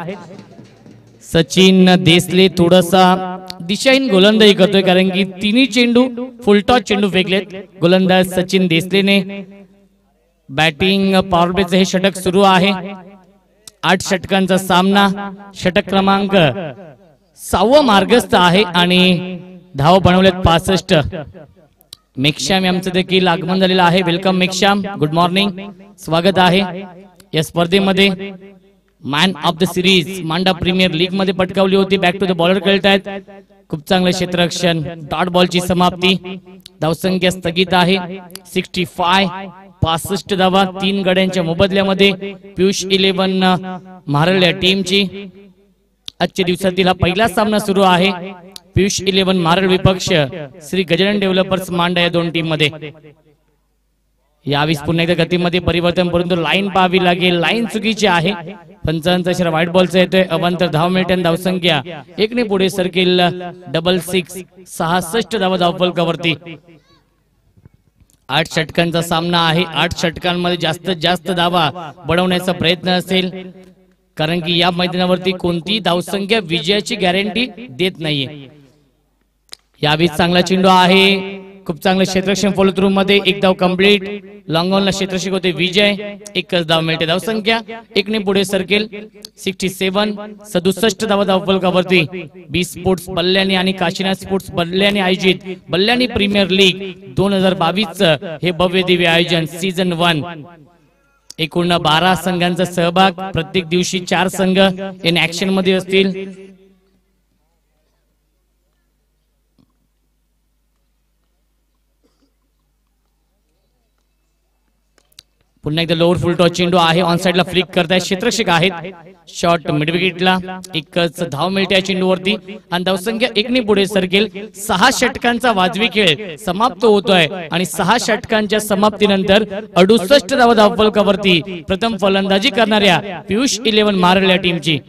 सचिन देसले थोडासा दिशाहीन गोलंदाजी करतोय कारण की तिन्ही चेंडू फुलटॉस चेंडू फेकलेत. गोलंदाज सचिन देसलेने बॅटिंग पॉवर प्लेचं हे षटक सुरू आहे. 8 षटकांचा सामना. षटक क्रमांक 6 मार्गस्थ आहे आणि धाव बनवलेत 65. मेघश्याम यांचं देखील आगमन झालेलं आहे. वेलकम मेघश्याम, गुड मॉर्निंग, स्वागत आहे. या स्पर्धेमध्ये man of the series Manda premier league मध्ये पटकावली होती. बॅक टू द बॉलर खेळतायत. खूप चांगलं क्षेत्ररक्षण. डॉट बॉलची समाप्ती. धावसंख्या स्थगित आहे 65 धावा 3 गड्यांच्या मोबदल्यामध्ये. पियुष 11 मारल या टीमची आजच्या दिवसातील हा पहिला सामना सुरू आहे. पियुष 11 मारल विपक्ष श्री गजानन डेव्हलपर्स मांडा या दोन टीम मध्ये. यावेळी पुन्हा एकदा गतीमध्ये परिवर्तन, परंतु लाईन पाहावी लागेल. लाईन चुकीची आहे. 55 इशारा व्हाईट बॉलचा येतोय. अवांतर धाव मिळते. धावसंख्या 1 ने पुढे सरकेल 66 धावफलकावरती. 8 षटकांचा सामना आहे. 8 षटकांमध्ये जास्तीत जास्त धावा बनवण्याचा प्रयत्न असेल, कारण की या मैदानावरती कोणती धावसंख्या विजयाची गॅरंटी देत नाहीये. यावेळी चांगला चेंडू आहे, खूप चांगलं क्षेत्ररक्षण फॉलो थ्रू मध्ये एक धाव कंप्लीट. लॉंग ऑन ला क्षेत्ररक्षक होते विजय. एकच धाव मिळते. धावसंख्या 1 ने पुढे सरकेल. 67 67 धावा धावफलकावरती. बी स्पोर्ट्स बल्ल्याने आणि काशीनाथ स्पोर्ट्स बल्ल्याने आयोजित बल्ल्याने प्रीमियर लीग 2022 हे भव्य दिव्य आयोजन सीझन 1. एकूण 12 संघांचा सहभाग. प्रत्येक दिवशी 4 संघ इन ऍक्शन मध्ये असतील. पुन्हा एकदा लोअर फुल टॉस चेंडू आहे. ऑन साइडला फ्लिक करताय क्षेत्ररक्षक आहेत. शॉट मिड विकेटला. एकच धाव मिळते या चेंडूवरती आणि धावसंख्या 1 ने पुढे सरकेल. 6 षटकांचा वाजवी खेळ समाप्त होतोय आणि 6 षटकांच्या समाप्तीनंतर 68 धावा धावफलकावरती प्रथम फलंदाजी करणाऱ्या पियुष 11 मारल या टीमची.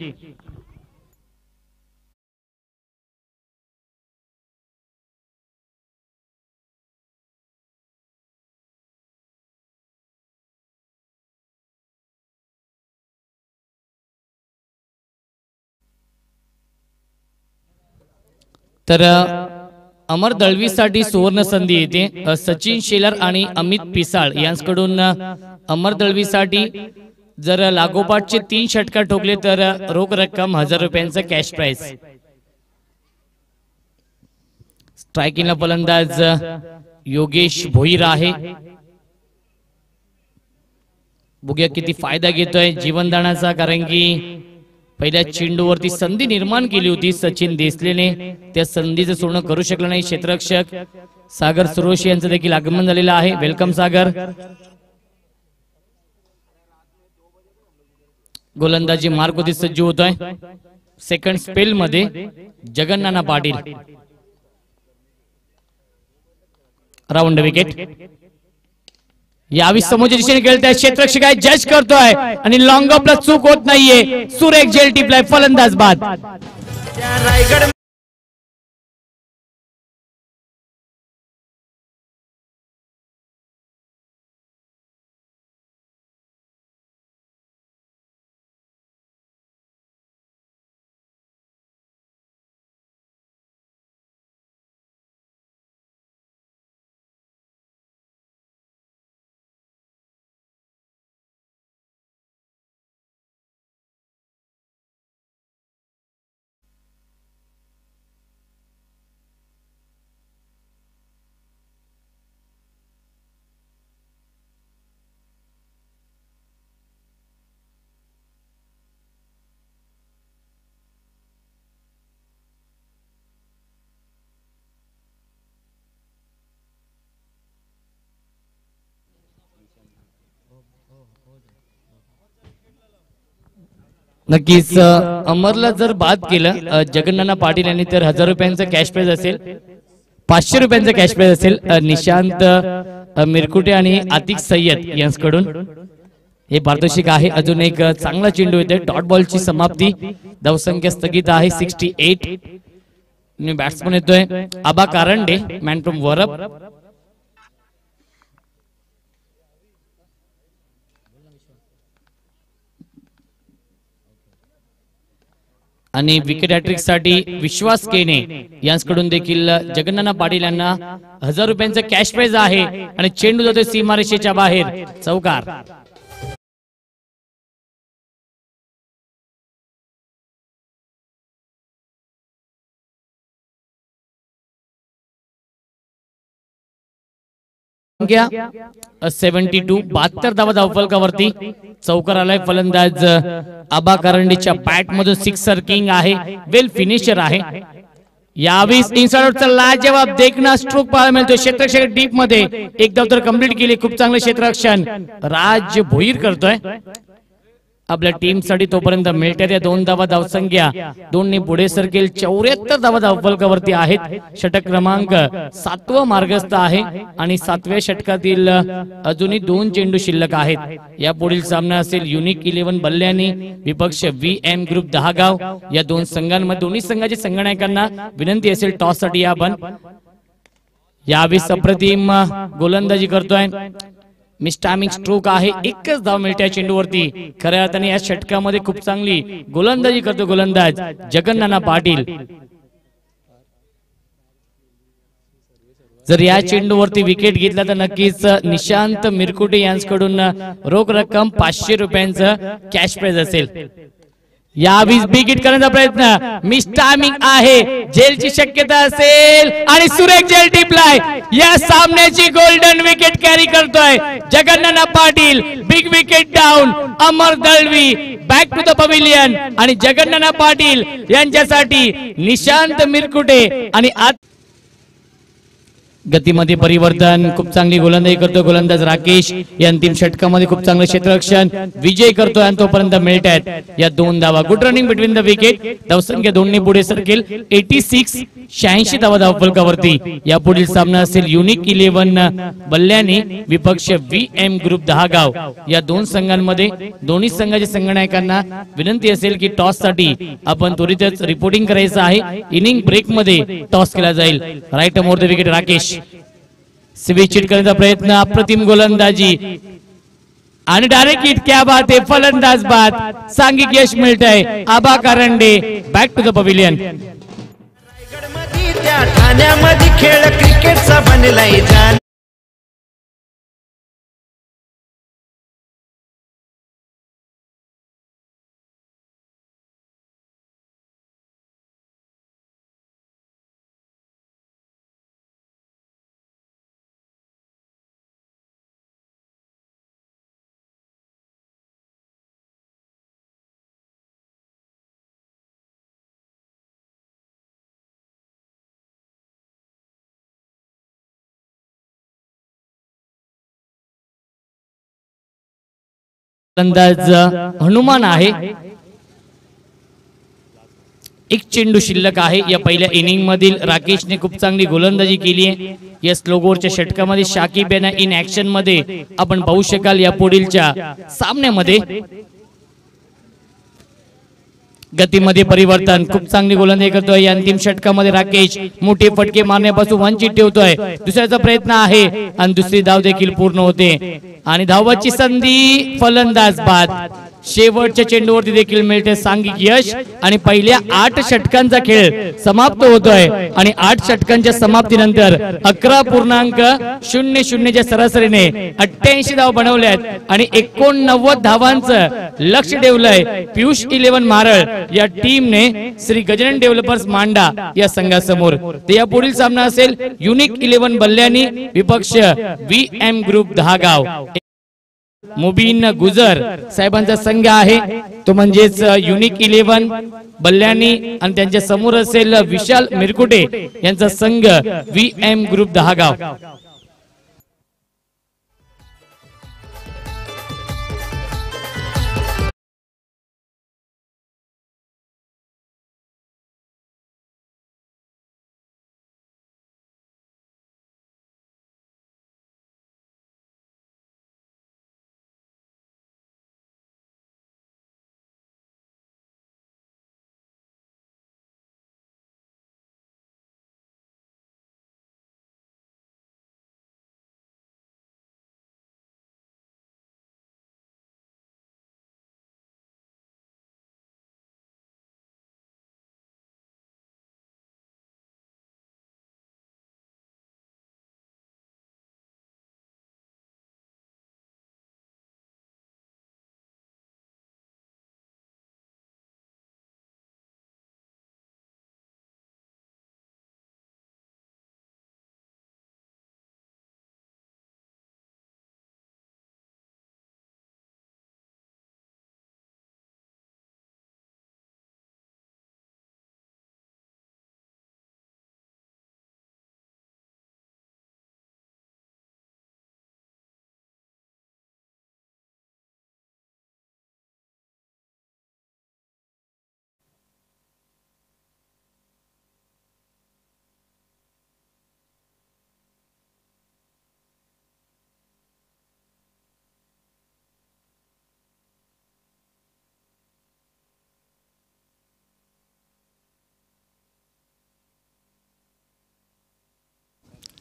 तर अमर दळवीसाठी सुवर्ण संधी येते. सचिन शेलार आणि अमित पिसाळ यांच्याकडून अमर दळवीसाठी जर लागोपाठचे 3 षटका ठोकले तर रोख रक्कम 1000 रुपयांचा कॅश प्राइज. स्ट्रायकिंगला फलंदाज योगेश भोईर आहे. बघूया किती फायदा घेतोय जीवनदानाचा, कारण की पहिल्या चेंडूवरती संधी निर्माण केली होती सचिन देसलेने. त्या संधीचं सोडणं करू शकलं नाही क्षेत्ररक्षक. सागर सुरोशी यांचं देखील आगमन झालेलं आहे. वेलकम सागर. गोलंदाजी मार्ग होती सज्ज होतोय. सेकंड स्पेल मध्ये जगन्नाना पाटील. Round wicket. यावी समोरच्या दिशेने खेळताय. क्षेत्ररक्षक आहे, जज करतोय आणि लॉंग ऑफला चूक होत नाहीये. सुरेख झेल टिपलाय. फलंदाज बाद. नक्कीच अमरला जर बाद केलं जगन्नाना पाटील यांनी तर 1000 रुपयांचा कॅश प्राइज असेल. 500 रुपयांचा कॅश प्राइज असेल निशांत मिरकुटे आणि आतिक सय्यद यांच्याकडून. हे पारितोषिक आहे. अजून एक चांगला चेंडू येते. डॉट बॉलची समाप्ती. धावसंख्या स्थगित आहे 68. बॅट्समन येतोय आबा कारंडे, मॅन फ्रॉम वरप. आणि विकेट हॅट्रिक साठी विश्वास केने यांच्याकडून देखील जगन्नाना पाटील यांना 1000 रुपयांचा कॅश प्राइज आहे आणि चेंडू जातोय सीमारेषेच्या बाहेर. चौकार. संख्या 72. 72 धावा धावफलकावरती. चौकार आलाय. फलंदाज आबा करंडीच्या बॅट मधून सिक्सर किंग आहे. वेल फिनिशर आहे. यावेळी इन्साइडरचा लाजवाब देखना स्ट्रोक पाहायला मिळतो. क्षेत्ररक्षक डीप मध्ये एक धाव तर कंप्लीट केली. खूप चांगलं क्षेत्ररक्षण राज भोईर करतोय आपल्या टीम साठी. तोपर्यंत मिळते त्या 2 धावा. धावसंख्या 2 ने पुढे सरकेल. 74 धावा धावफलकावरती आहेत. षटक क्रमांक 7वं मार्गस्थ आहे आणि 7व्या षटकातील अजूनही 2 चेंडू शिल्लक आहेत. या पुढील सामना असेल युनिक 11 बल्ल्यानी विपक्ष VM ग्रुप 10 गाव. या 2 संघांमध्ये दोन्ही संघाच्या संघनायकांना विनंती असेल टॉस साठी आपण यावेळी अप्रतिम गोलंदाजी करतोय. मिस्टामिक स्ट्रोक आहे. एकच धाव मिळते चेंडूवरती. खऱ्या अर्थाने या षटकामध्ये खूप चांगली गोलंदाजी करतो गोलंदाज जगन्नाना पाटील. जर या चेंडूवरती विकेट घेतला तर नक्कीच निशांत मिरकुटे यांच्याकडून रोख रक्कम 500 रुपयांचं कॅश प्राइज असेल. यावेळी विकेट करण्याचा प्रयत्न मिस्टामिक आहे. जेलची शक्यता असेल आणि सुरेख जेल टिपलाय. या सामन्याची गोल्डन विकेट कॅरी करतोय Jagannana Patil. Big wicket down. Amar Dalvi back to the pavilion आणि जगन्नाना पाटील यांच्यासाठी निशांत मिरकुटे आणि गतीमध्ये परिवर्तन. खूप चांगली गोलंदाजी करतो गोलंदाज राकेश. या अंतिम षटकामध्ये खूप चांगलं क्षेत्ररक्षण विजय करतोय आणि तोपर्यंत मिळतात या 2 धावा. Good running between the wicket. धावसंख्या 2 पुढे सरकेल. 86 86 धावा धावफलकावरती. या पुढील सामना असेल युनिक 11 बल्ल्यानी विपक्ष VM ग्रुप दहागाव. या 2 संघांमध्ये दोन्ही संघाच्या संघनायकांना विनंती असेल की टॉस साठी आपण त्वरितच रिपोर्टिंग करायचं आहे. इनिंग ब्रेक मध्ये टॉस केला जाईल. Right more the wicket Rakesh. Switch hit करण्याचा प्रयत्न. अप्रतिम गोलंदाजी आणि डायरेक्ट हिट. क्या बात आहे. फलंदाज बाद. सांघिक यश मिळतंय. Aba Karande back to the pavilion. ठाण्यामध्ये खेळ क्रिकेटचा बनलाय जान. फलंदाज हनुमान आहे. एक चेंडू शिल्लक आहे. या पहिल्या इनिंग मधील राकेशने खूप चांगली गोलंदाजी केली आहे. या स्लोगोरच्या षटकामध्ये शाकिब यांना इन ऍक्शन मध्ये आपण पाहू शकाल. या पुढीलच्या सामन्यामध्ये गतीमध्ये परिवर्तन. खूप चांगली गोलंदाजी करतोय. या अंतिम षटकामध्ये राकेश मोठे फटके मारण्यापासून वंचित ठेवतोय. दुसऱ्याचा प्रयत्न आहे आणि दुसरी धाव देखील पूर्ण होते आणि धावाची संधी. फलंदाज बाद. शेवटच्या चेंडूवरती देखील मिळते सांघिक यश आणि पहिल्या 8 षटकांचा खेळ समाप्त होतोय आणि 8 षटकांच्या समाप्तीनंतर 11.00 च्या सरासरीने 88 धाव बनवल्यात आणि 89 धावांचं लक्ष ठेवलंय पियुष 11 मारळ या टीमने श्री गजानन डेव्हलपर्स मांडा या संघासमोर. तर या पुढील सामना असेल युनिक 11 बल्ल्यानी विपक्ष VM ग्रुप दहागाव. मुबीन गुजर साहेबांचा संघ आहे तो म्हणजेच युनिक 11 बल्ल्यानी आणि त्यांच्या समोर असेल विशाल मिरकुटे यांचा संघ VM ग्रुप दहागाव.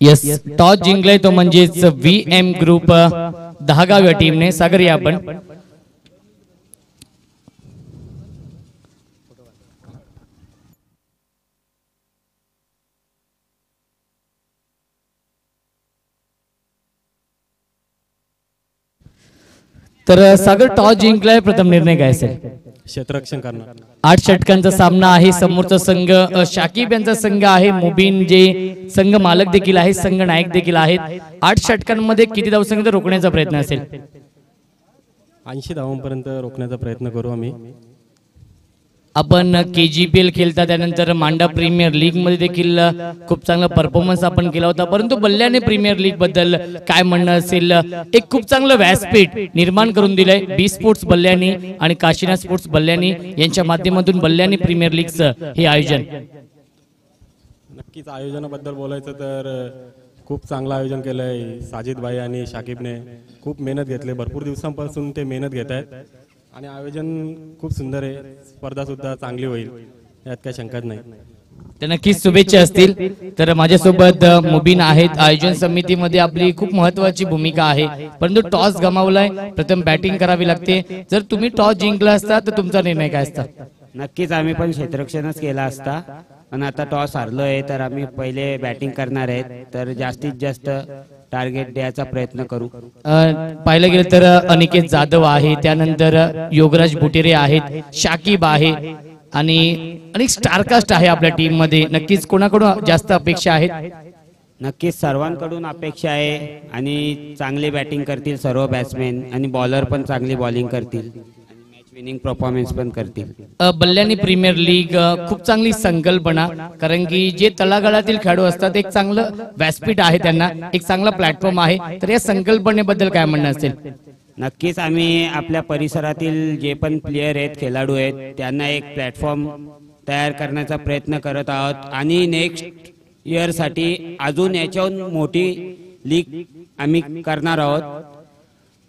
यस, टॉस जिंकलाय तो म्हणजेच VM ग्रुप 10 या टीमने. सागर या आपण. तर सागर टॉस जिंकलाय, प्रथम निर्णय काय असेल? क्षेत्ररक्षण करणार. 8 षटकांचा सामना आहे. समोरचा संघ शाकिब यांचा संघ आहे. मुबीन जे संघ मालक देखील आहे, संघ नायक देखील आहेत. 8 षटकांमध्ये किती धावसंख्या रोखण्याचा प्रयत्न असेल? 80 धावांपर्यंत रोखण्याचा प्रयत्न करू आम्ही. आपण KGPL खेळता, त्यानंतर मांडा प्रीमियर लीग मध्ये देखील खूप चांगला परफॉर्मन्स आपण केला होता. परंतु बल्ल्याने प्रीमियर लीग बद्दल काय म्हणणं असेल? एक खूप चांगलं व्यासपीठ निर्माण करून दिलंय बी स्पोर्ट्स बल्ल्यानी आणि काशीनाथ स्पोर्ट्स बल्ल्यानी यांच्या माध्यमातून बल्ल्याने प्रीमियर लीगचं हे आयोजन. नक्कीच आयोजनाबद्दल बोलायचं तर खूप चांगलं आयोजन केलंय साजिद भाई आणि शाकिबने. खूप मेहनत घेतली, भरपूर दिवसांपासून ते मेहनत घेत आहेत आणि आयोजन खूप सुंदर आहे. स्पर्धा सुद्धा चांगली होईल यात काही शंकाच नाही. तर नक्कीच शुभेच्छा असतील. तर माझ्यासोबत मुबीन आहेत. आयोजन समितीमध्ये आपली खूप महत्वाची भूमिका आहे, परंतु टॉस गमावलाय, प्रथम बॅटिंग करावी लागते. जर तुम्ही टॉस जिंकला असता तर तुमचा निर्णय काय असता? नक्कीच आम्ही पण क्षेत्ररक्षणच केला असता, पण आता टॉस हारलोय तर आम्ही पहिले बॅटिंग करणार आहेत. तर जास्तीत जास्त टार्गेट द्यायचा प्रयत्न करू. पाहिलं गेलं तर अनिकेत जाधव आहे, त्यानंतर योगराज बुटेरे आहेत, शाकिब आहे आणि अनेक स्टारकास्ट आहे आपल्या टीम मध्ये. नक्कीच कोणाकडून जास्त अपेक्षा आहेत? नक्कीच सर्वांकडून अपेक्षा आहे आणि चांगली बॅटिंग करतील सर्व बॅट्समॅन आणि बॉलर पण चांगली बॉलिंग करतील आणि मॅच विनिंग परफॉर्मन्स पण करतील. बल्ल्यानी प्रीमियर लीग खूप चांगली संकल्पना, कारण की जे तळागाळातील खेळाडू असतात एक चांगलं व्यासपीठ आहे, त्यांना एक चांगला प्लॅटफॉर्म आहे. तर या संकल्पनेबद्दल काय म्हणणं असेल? नक्कीच आम्ही आपल्या परिसरातील जे पण प्लेयर आहेत, खेळाडू आहेत, त्यांना एक प्लॅटफॉर्म तयार करण्याचा प्रयत्न करत आहोत आणि नेक्स्ट इयरसाठी अजून याच्याहून मोठी लीग आम्ही करणार आहोत.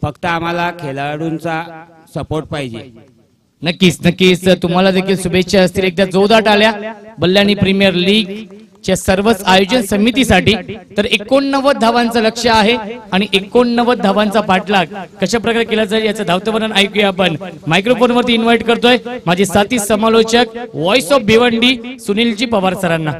फक्त आम्हाला खेळाडूंचा सपोर्ट पाहिजे. नक्कीच नक्कीच तुम्हाला देखील शुभेच्छा असतील. एकदा जोरदार टाळ्या बल्ल्यानी प्रीमियर लीग च्या सर्वच आयोजन समितीसाठी. तर 89 धावांचं लक्ष्य आहे आणि 89 धावांचा पाठलाग कशा प्रकारे केला जाईल याचं धावतं वर्णन ऐकूया आपण. मायक्रोफोन वरती इन्व्हाइट करतोय माझे साथी समालोचक व्हॉइस ऑफ भिवंडी सुनीलजी पवार सरांना.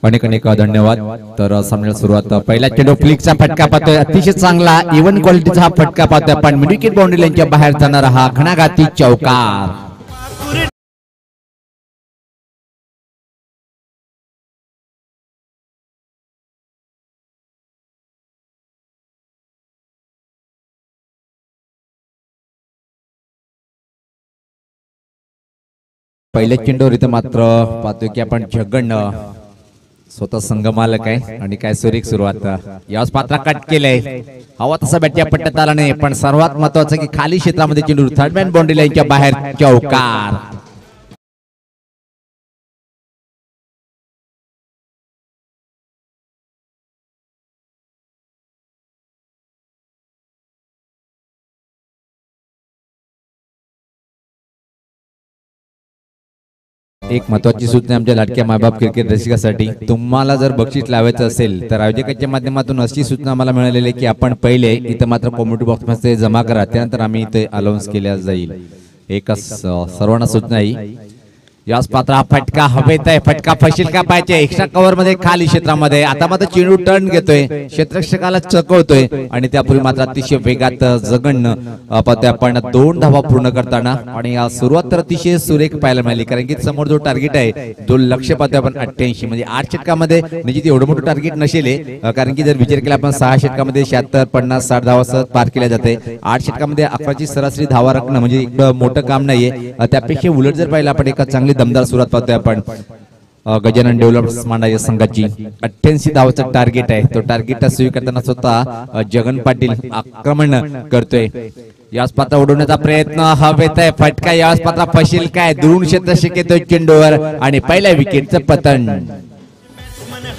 अनेक अनेक धन्यवाद. तर सामन्याला सुरुवात पहिल्या चेंडू फ्लिकचा फटका पाहतोय, अतिशय चांगला इव्हन क्वालिटीचा हा फटका पाहतोय आपण. मिडविकेट बाउंड्री लाईनच्या बाहेर जाणारा हा घणाघाती चौकार. पहिल्या चेंडूवर इथं मात्र पाहतोय की आपण जगन स्वतः संघ मालक आहे आणि काय सुरेख सुरुवात याच पात्रा कट केलंय. हवा तसा बॅट पट्ट्यात आला नाही, पण सर्वात महत्वाचं की खाली क्षेत्रामध्ये चेंडू थर्ड मॅन बाउंड्री लाईनच्या बाहेर चौकार. एक महत्वाची सूचना आमच्या लाडक्या मायबाप क्रिकेट रसिकासाठी, तुम्हाला जर बक्षीस लावायचं असेल तर आयोजकांच्या माध्यमातून अशी सूचना आम्हाला मिळालेली आहे की आपण पहिले इथं मात्र कॉम्युनिटी बॉक्स मध्ये जमा करा, त्यानंतर आम्ही इथे अलाउन्स केल्या जाईल. एकच सर्वांना सूचना आहे. याच पात्रा फटका हवेत आहे, फटका फशील का पाहिजे एक्स्ट्रा कव्हर मध्ये खाली क्षेत्रामध्ये. आता मात्र चेंडू टर्न घेतोय, क्षेत्ररक्षकाला चकवतोय आणि त्यापूर्वी मात्र अतिशय वेगात जगन आपण 2 धावा पूर्ण करताना. आणि या सुरुवात तर अतिशय सुरेख पाहायला मिळाली, कारण की समोर जो टार्गेट आहे तो लक्ष पाहतोय आपण 88, म्हणजे 8 षटकामध्ये निश्चित एवढं मोठं टार्गेट नसेल, कारण की जर विचार केला आपण 6 षटकामध्ये 76, 50, 60 धावा पार केल्या जाते. 8 षटकामध्ये 11ची सरासरी धावा राखणं म्हणजे एक मोठं काम नाहीये. त्यापेक्षा उलट जर पाहिलं आपण एका चांगली दमदार सुरुवात पाहतोय आपण. गजानन डेव्हलपर्स मांडा या संघाची 88 धावाचं टार्गेट आहे. तो टार्गेट स्वीकारताना स्वतः जगन पाटील आक्रमण करतोय. याच पात्र उडवण्याचा प्रयत्न हवेत आहे. फटका याच पात्र फशील काय दुरून क्षेत्र शिकेतोय चेंडूवर आणि पहिल्या विकेटचं पतन.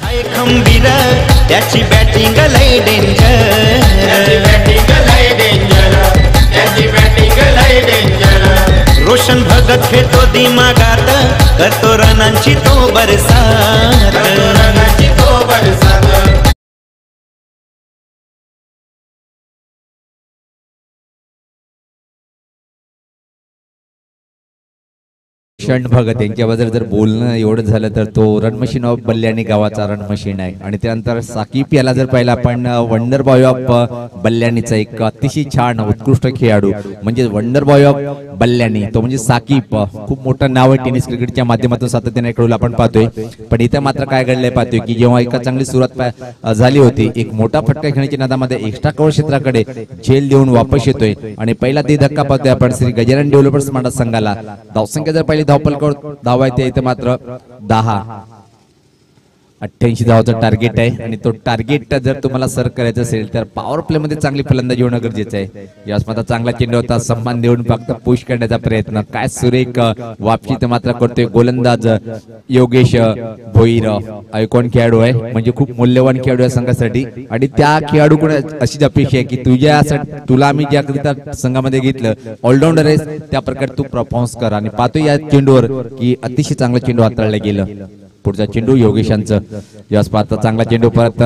हाय खंबीर त्याची बॅटिंग लय डेंजर रोशन भगत खेळतो दिमागात करतो रनांची तो बरसात क्षण भगत यांच्याबद्दल जर बोलणं एवढं झालं तर तो रन मशीन ऑफ बल्ल्याणी गावाचा रन मशीन आहे. आणि त्यानंतर साकीब याला जर पाहिलं आपण वंडर बॉय ऑफ बल्ल्याणीचा एक अतिशय छान उत्कृष्ट खेळाडू म्हणजे वंडर बॉय ऑफ बल्ल्याणी तो म्हणजे साकीब. खूप मोठं नाव आहे टेनिस क्रिकेटच्या माध्यमातून सातत्याने खेळूला आपण पाहतोय. पण इथे मात्र काय घडलंय पाहतोय की जेव्हा एका चांगली सुरुवात झाली होती एक मोठा फटका खेळण्याच्या नादामध्ये एक्स्ट्रा कव्हर क्षेत्राकडे झेल देऊन वापस येतोय आणि पहिला ते धक्का पाहतोय आपण श्री गजानन डेव्हलपर्स मांडा संघाला. धावसंख्या जर पहिली धावपल धाव आहे इथे मात्र 10. 88 धावाचं टार्गेट आहे आणि तो टार्गेट जर तुम्हाला सर करायचं असेल तर पॉवर प्ले मध्ये चांगली फलंदाजी होणं गरजेचं आहे. याच मात्र चांगला चेंडू होता सन्मान देऊन फक्त पुश करण्याचा प्रयत्न काय सुरेख वापसी तर मात्र करतोय गोलंदाज योगेश भोईर. आयकॉन खेळाडू आहे म्हणजे खूप मूल्यवान खेळाडू आहे संघासाठी आणि त्या खेळाडूकडे अशीच अपेक्षा आहे की तुला आम्ही ज्याकरिता संघामध्ये घेतलं ऑलराऊंडर आहेस त्या प्रकारे तू परफॉर्मन्स कर. आणि पाहतो या चेंडूवर की अतिशय चांगलं चेंडू हाताळलं गेलं. पुढचा चेंडू योगेशांचं याच पाहता चांगला चेंडू परत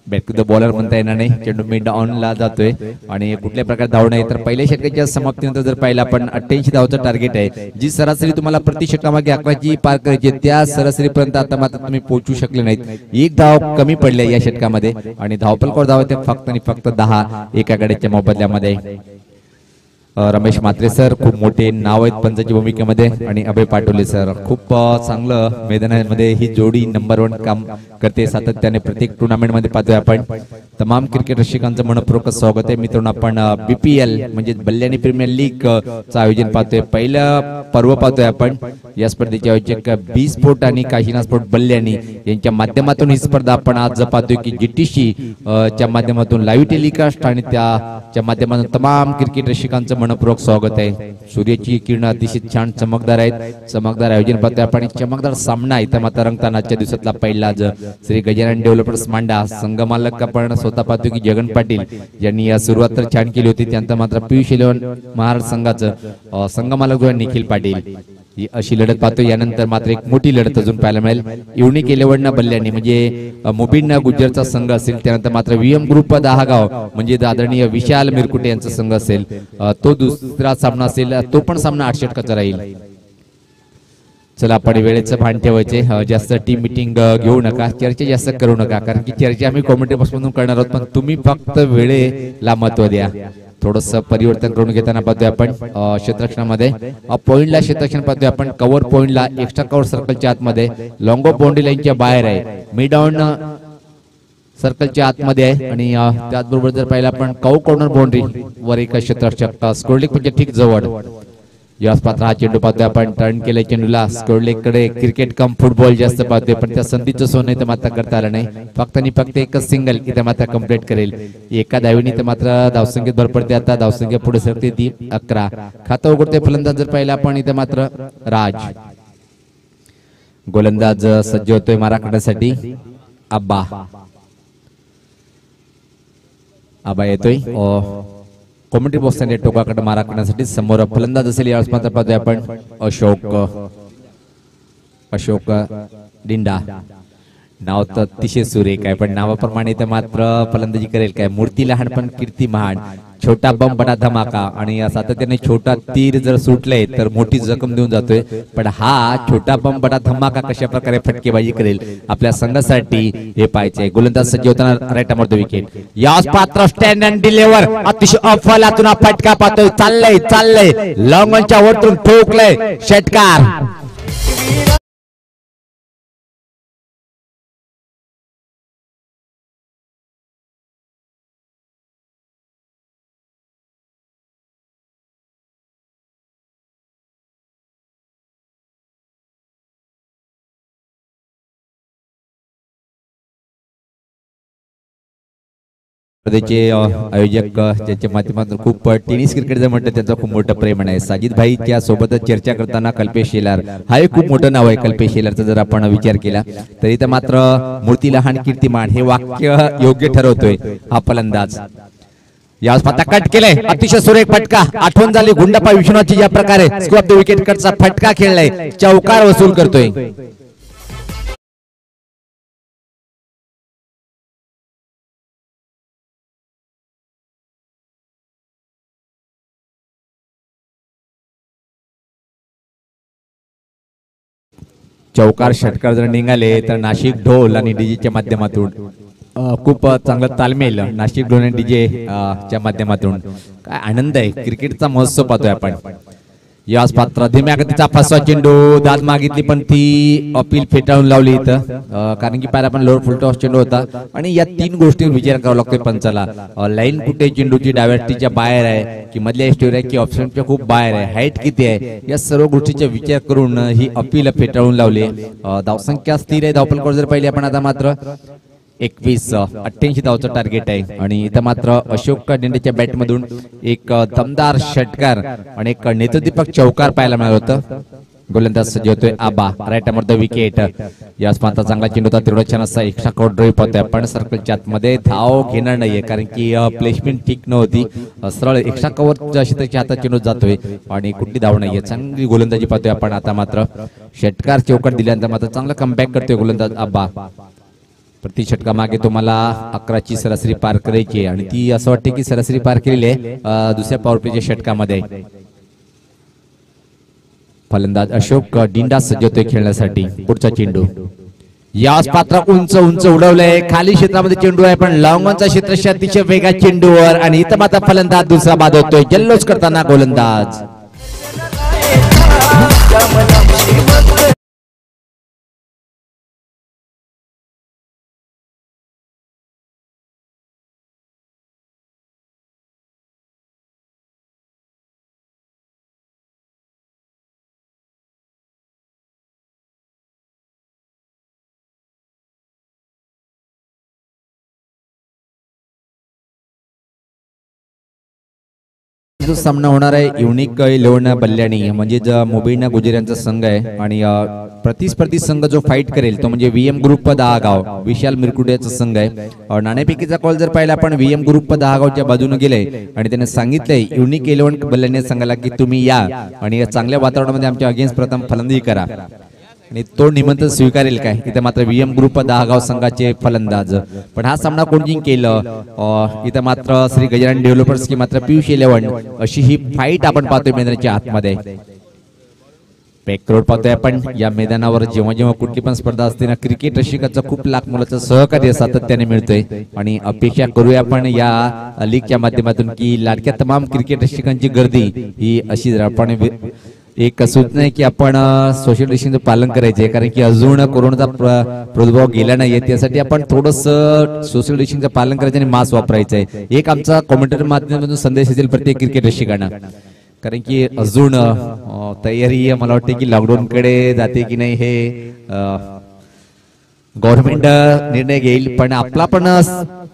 बॅक टू द बॉलर म्हणता येणार नाही. चेंडू मिड ऑन ला जातोय आणि कुठल्या प्रकारे धाव नाही तर पहिल्या षटकाच्या समाप्तीनंतर जर पाहिलं आपण 88 धावाचं टार्गेट आहे. जी सरासरी तुम्हाला प्रति षटकामागे 11 पार करायची त्या सरासरीपर्यंत आता मात्र तुम्ही पोहोचू शकले नाहीत. एक धाव कमी पडले या षटकामध्ये आणि धावपलकर धाव ते फक्त आणि फक्त 10 एका गड्याच्या मोबदल्यामध्ये. रमेश म्हात्रे सर खूप मोठे नाव आहेत पंचाची भूमिकेमध्ये आणि अभय पाटोले सर खूप चांगलं मैदानामध्ये ही जोडी नंबर 1 काम करते सातत्याने. प्रत्येक टुर्नामेंट मध्ये पाहतोय आपण. तमाम क्रिकेट रसिकांचं मनपूर्वक स्वागत आहे मित्रांनो. आपण BPL म्हणजे बल्ल्याणी प्रीमियर लीग चं आयोजन पाहतोय. पहिलं पर्व पाहतोय आपण. या स्पर्धेचे आयोजक बी स्पोर्ट आणि काशीना स्पोर्ट बल्ल्याणी यांच्या माध्यमातून ही स्पर्धा आपण आज पाहतोय की GTC च्या माध्यमातून लाईव्ह टेलिकास्ट आणि त्याच्या माध्यमातून तमाम क्रिकेट रसिकांचं मनपूर्वक स्वागत आहे. सूर्याची किरण अतिशय छान चमकदार आहेत. चमकदार आयोजन पाहतोय आपण. चमकदार सामना इथं मात्र रंगताना आजच्या दिवसातला पहिला श्री गजानन डेव्हलपर्स मांडा संघ मालक आपण स्वतः पाहतो की जगन पाटील यांनी या सुरुवात तर छान केली होती. त्यानंतर मात्र पियुष इलेव्हन महाराष्ट्र संघाचं संघ मालक निखिल पाटील ही अशी लढत पाहतो. यानंतर मात्र एक मोठी लढत अजून पाहायला मिळेल. युनिक इलेव्हन बल्ल्याणी म्हणजे मुबीन गुज्जरचा संघ असेल. त्यानंतर मात्र VM ग्रुप 10 गाव म्हणजे आदरणीय विशाल मिरकुटे यांचा संघ असेल. तो दुसरा सामना असेल. तो पण सामना 8 षटकाचा राहील. चला आपण वेळेचं भान ठेवायचे. जास्त टीम मिटिंग घेऊ नका. चर्चा जास्त करू नका कारण की चर्चा आम्ही कॉमेंट्री बॉक्समधून करणार आहोत. पण तुम्ही फक्त वेळेला महत्व द्या. थोडस परिवर्तन करून घेताना पाहतोय आपण क्षेत्ररक्षणामध्ये पॉइंटला क्षेत्ररक्षण पाहतोय आपण. कव्हर पॉइंटला एक्स्ट्रा कव्हर सर्कलच्या आतमध्ये लॉंग ऑफ बाउंड्री लाईनच्या बाहेर आहे. मिड ऑन सर्कलच्या आतमध्ये आहे आणि त्याचबरोबर जर पाहिलं आपण कव कॉर्नर बाउंड्री वर एका क्षेत्ररक्षक स्कोरलेग म्हणजे ठीक जवळ. याच पात्र हा चेंडू पाहतोय आपण. टर्न केले चेंडूला स्कोरलेग कडे. क्रिकेट कम फुटबॉल जास्त पाहतोय पण त्या संधीचं सोनं इथं मात्र करता आलं नाही. फक्त आणि फक्त एकच सिंगल इथं मात्र कम्प्लीट करेल. एका धावीने तर मात्र धावसंख्येत भर पडते. आता धावसंख्या पुढे सरते ती 11. खातं उघडते फलंदाज जर पाहिलं आपण इथं मात्र राज. गोलंदाज सज्ज होतोय मारा करण्यासाठी. आबा येतोय कॉमेंट्री बॉक्सने टोकाकडे मारा करण्यासाठी. समोर फलंदाज असेल यावेळेस मात्र पाहतोय आपण अशोक डिंडा. नाव तर अतिशय सुरेख आहे पण नावाप्रमाणे तर मात्र फलंदाजी करेल काय. मूर्ती लहान पण कीर्ती महान. छोटा बम बडा धमाका आणि सातत्याने छोटा तीर जर सुटले तर मोठी जखम देऊन जातोय. पण हा छोटा बम बडा धमाका कशा प्रकारे फटकेबाजी करेल आपल्या संघासाठी हे पाहायचंय. गोलंदाज सज्ज होताना राईट मारतो विकेट. याच पात्र स्टँड अँड डिलिव्हर अतिशय अफलातून फटका पाहतोय. चाललंय लॉंगॉनच्या वरतून ठोकलंय षटकार. स्पर्धेचे आयोजक ज्यांच्या माध्यमातून खूप टेनिस क्रिकेट जर म्हटलं त्यांचं खूप मोठं प्रेम आहे. साजिद भाई त्या सोबतच चर्चा करताना कल्पेश शेलार हा एक खूप मोठं नाव आहे. कल्पेश शेलारचा जर आपण विचार केला तर इथं मात्र मूर्ती लहान कीर्तिमान हे वाक्य योग्य ठरवतोय हा फलंदाज. यावेळेस पत्ता कट केलाय, अतिशय सुरेख फटका. आठवण झाली गुंडापा विश्वनाथची ज्या प्रकारे स्कोर ऑफ द विकेट कडचा फटका खेळलाय, चौकार वसूल करतोय. चौकार षटकार जर निघाले तर नाशिक ढोल आणि डीजेच्या माध्यमातून खूप चांगला तालमेल नाशिक ढोल आणि डीजे च्या माध्यमातून काय आनंद आहे. क्रिकेटचा महोत्सव पाहतोय आपण. याच पात्र धीम्या गतीचा फसवा चेंडू, दाद मागितली पण ती अपील फेटाळून लावली इथं, कारण की पहिला पण लोअर फुल टॉस चेंडू होता आणि या तीन गोष्टींवर विचार करावा लागतोय पंचाला. लाईन कुठे चेंडूची डाव्याटीच्या बाहेर आहे की मधल्या स्टोर आहे की ऑप्शनच्या खूप बाहेर आहे, हाईट किती आहे, या सर्व गोष्टीचा विचार करून ही अपील फेटाळून लावली. धावसंख्या स्थिर आहे. धावफलक जर पाहिली आपण आता मात्र 21-88 धावचं टार्गेट आहे आणि इथं मात्र अशोक डेंडेच्या बॅट मधून एक दमदार षटकार आणि एक नेत्रदीपक चौकार पाहायला मिळालं होतं. गोलंदाज सज्ज होतोय आबा, राईट अंडर द विकेट. या स्पर्धा चांगला चेंडू होता, तेवढा छान असा एक्स्ट्रा कव्हर ड्राईव्ह पाहतोय आपण. सर्कलच्या आतमध्ये धाव घेणार नाहीये कारण की प्लेसमेंट ठीक नव्हती. सरळ एक्स्ट्रा कव्हर क्षेत्राच्या हातात चेंडू जातोय आणि कुठली धाव नाहीये. चांगली गोलंदाजी पाहतोय आपण. आता मात्र षटकार चौकार दिल्यानंतर मात्र चांगला कमबॅक करतोय गोलंदाज आबा. प्रति षटका मागे तुम्हाला 11ची सरासरी पार करायची आणि ती असं वाटते की सरासरी पार केलेली आहे दुसऱ्या पॉवर प्लेच्या षटकामध्ये. फलंदाज अशोक डिंडा सज्ज होतोय खेळण्यासाठी. पुढचा चेंडू याच पात्र उंच उंच उडवलंय, खाली क्षेत्रामध्ये चेंडू आहे पण लॉंगॉनचा क्षेत्र अतिशय वेगा चेंडूवर आणि इथं मात्र फलंदाज दुसरा बाद होतोय. जल्लोष करताना गोलंदाज. जो सामना होणार आहे युनिक 11 बल्ल्याणी म्हणजे मोबिना गुजर संघ आहे आणि प्रतिस्पर्धी संघ जो फाईट करेल तो म्हणजे VM ग्रुप 10 गाव विशाल मिरकुडेचा संघ आहे. नाणेफेकीचा कॉल जर पाहिला आपण VM ग्रुप 10 गावच्या बाजूने गेले आणि त्याने सांगितलंय युनिक 11 बल्ल्याणी संघाला की तुम्ही या आणि चांगल्या वातावरणामध्ये आमच्या अगेन्स्ट प्रथम फलंदाजी करा आणि तो निमंत्रण स्वीकारेल काय. इथे मात्र VM ग्रुप 10 गाव संघाचे फलंदाज. पण हा सामना कोण जिंकेल इथं मात्र श्री गजानन डेव्हलपर्स की मात्र पियुष 11 अशी ही फाईट आपण पाहतोय मैदानाच्या आतमध्ये. रोड पाहतोय आपण. या मैदानावर जेव्हा जेव्हा कुठली पण स्पर्धा असते ना क्रिकेट रसिकाचं खूप लाख मुलाचं सहकार्य सातत्याने मिळतंय आणि अपेक्षा करूया आपण या लीगच्या माध्यमातून की लाडक्या तमाम क्रिकेट रसिकांची गर्दी ही अशी आपण एक सूचना आहे की आपण सोशल डिस्टन्सचं पालन करायचे कारण की अजून कोरोनाचा प्रादुर्भाव गेला नाहीये. त्यासाठी आपण थोडस सोशल डिस्टन्सचं पालन करायचं आणि मास्क वापरायचं आहे. एक आमचा कॉमेंटेटर माध्यमातून संदेश असेल प्रत्येक क्रिकेट रसिकांना कारण की अजून तयारी मला वाटते की लॉकडाऊन कडे जाते की नाही हे गव्हर्नमेंट निर्णय घेईल. पण आपला पण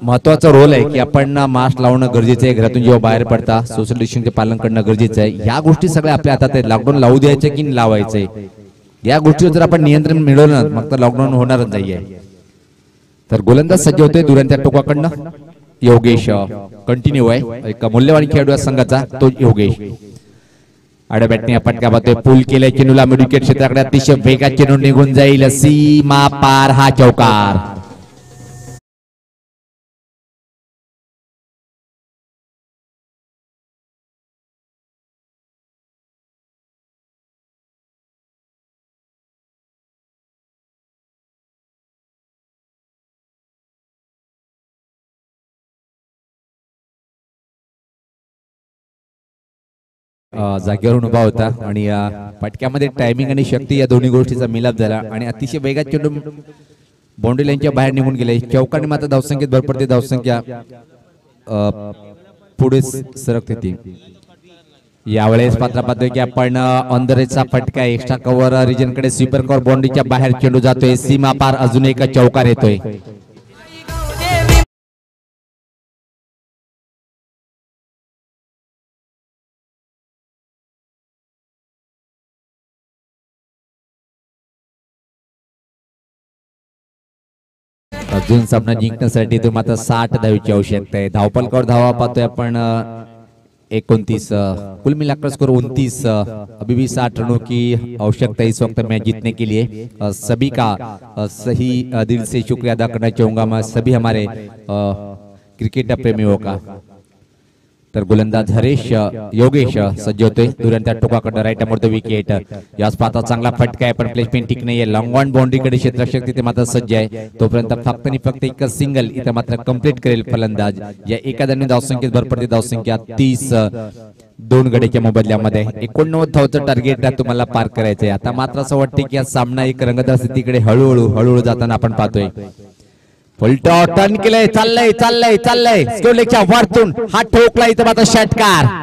महत्वाचा रोल आहे की आपण मास्क लावणं गरजेचं आहे. घरातून जेव्हा बाहेर पडता सोशल डिस्टन्सचे पालन करणं गरजेचं आहे. ह्या गोष्टी सगळ्या आपल्या हातात आहेत. लॉकडाऊन लावू द्यायचं की लावायचंय या गोष्टीवर जर आपण नियंत्रण मिळवलं मग तर लॉकडाऊन होणारच नाहीये. तर गोलंदाज सज्ज होते दुरांच्या टोकाकडनं. योगेश कंटिन्यू आहे एक मूल्यवान खेळाडू संघाचा तो योगेश. आडव्या बॅटने आपण काय पाहतोय पूल केलंय चेंडूला मिड विकेट क्षेत्राकडे अतिशय वेगात चेंडू निघून जाईल. सीमा पार हा चौकार. जागेवरून उभा होता आणि पटक्यामध्ये टायमिंग आणि शक्ती या दोन्ही गोष्टीचा मिलाप झाला आणि अतिशय वेगात चेंडू बाउंड्री लाईनच्या बाहेर निघून गेले. चौकाने मात्र धावसंख्येत भर पडते. धावसंख्या पुढे सरकते ती. यावेळेस पात्र पाहतोय की आपण ऑन द रेसचा फटका एक्स्ट्रा कव्हर रिजन कडे स्वीपर कव्हर बाउंड्रीच्या बाहेर चेंडू जातोय. सीमा पार अजून एक चौकार येतोय. अजून सामना जिंकण्यासाठी तो मात्र 60 धावेची आवश्यकता आहे. धावपलकावर धावा पाहतोय आपण 29, कुल मिलाकर स्कोर 29. अभी भी 60 रनों की आवश्यकता इस वक्त मैच जीतने के लिए. सभी का सही दिल से शुक्रिया अदा करना चाहूंगा मैं सभी हमारे क्रिकेट प्रेमियों का. तर गोलंदाज हरेश योगेश सज्ज होतोय दुरंत्या टोकाकडे राईट अमोर विकेट. याच पाहता चांगला फटका आहे पण प्लेसमेंट ठीक नाहीये. लॉंग ऑन बाउंड्री कडे क्षेत्ररक्षक तिथे मात्र सज्ज आहे. तोपर्यंत फक्त आणि फक्त एक सिंगल इथे मात्र कंप्लीट करेल फलंदाज. या एका धावेने धावसंख्येत भर पडते. धावसंख्या 30 दोन गड्याच्या मोबदल्यामध्ये 89 धावचं टार्गेट तुम्हाला पार करायचंय. आता मात्र असं वाटतं की हा सामना एक रंगतदार स्थितीकडे हळूहळू जाताना आपण पाहतोय. फुलटॉ टर्न केलंय. चाललंय स्कोलेच्या वरतून हा ठोकला इथं मात्र षटकार.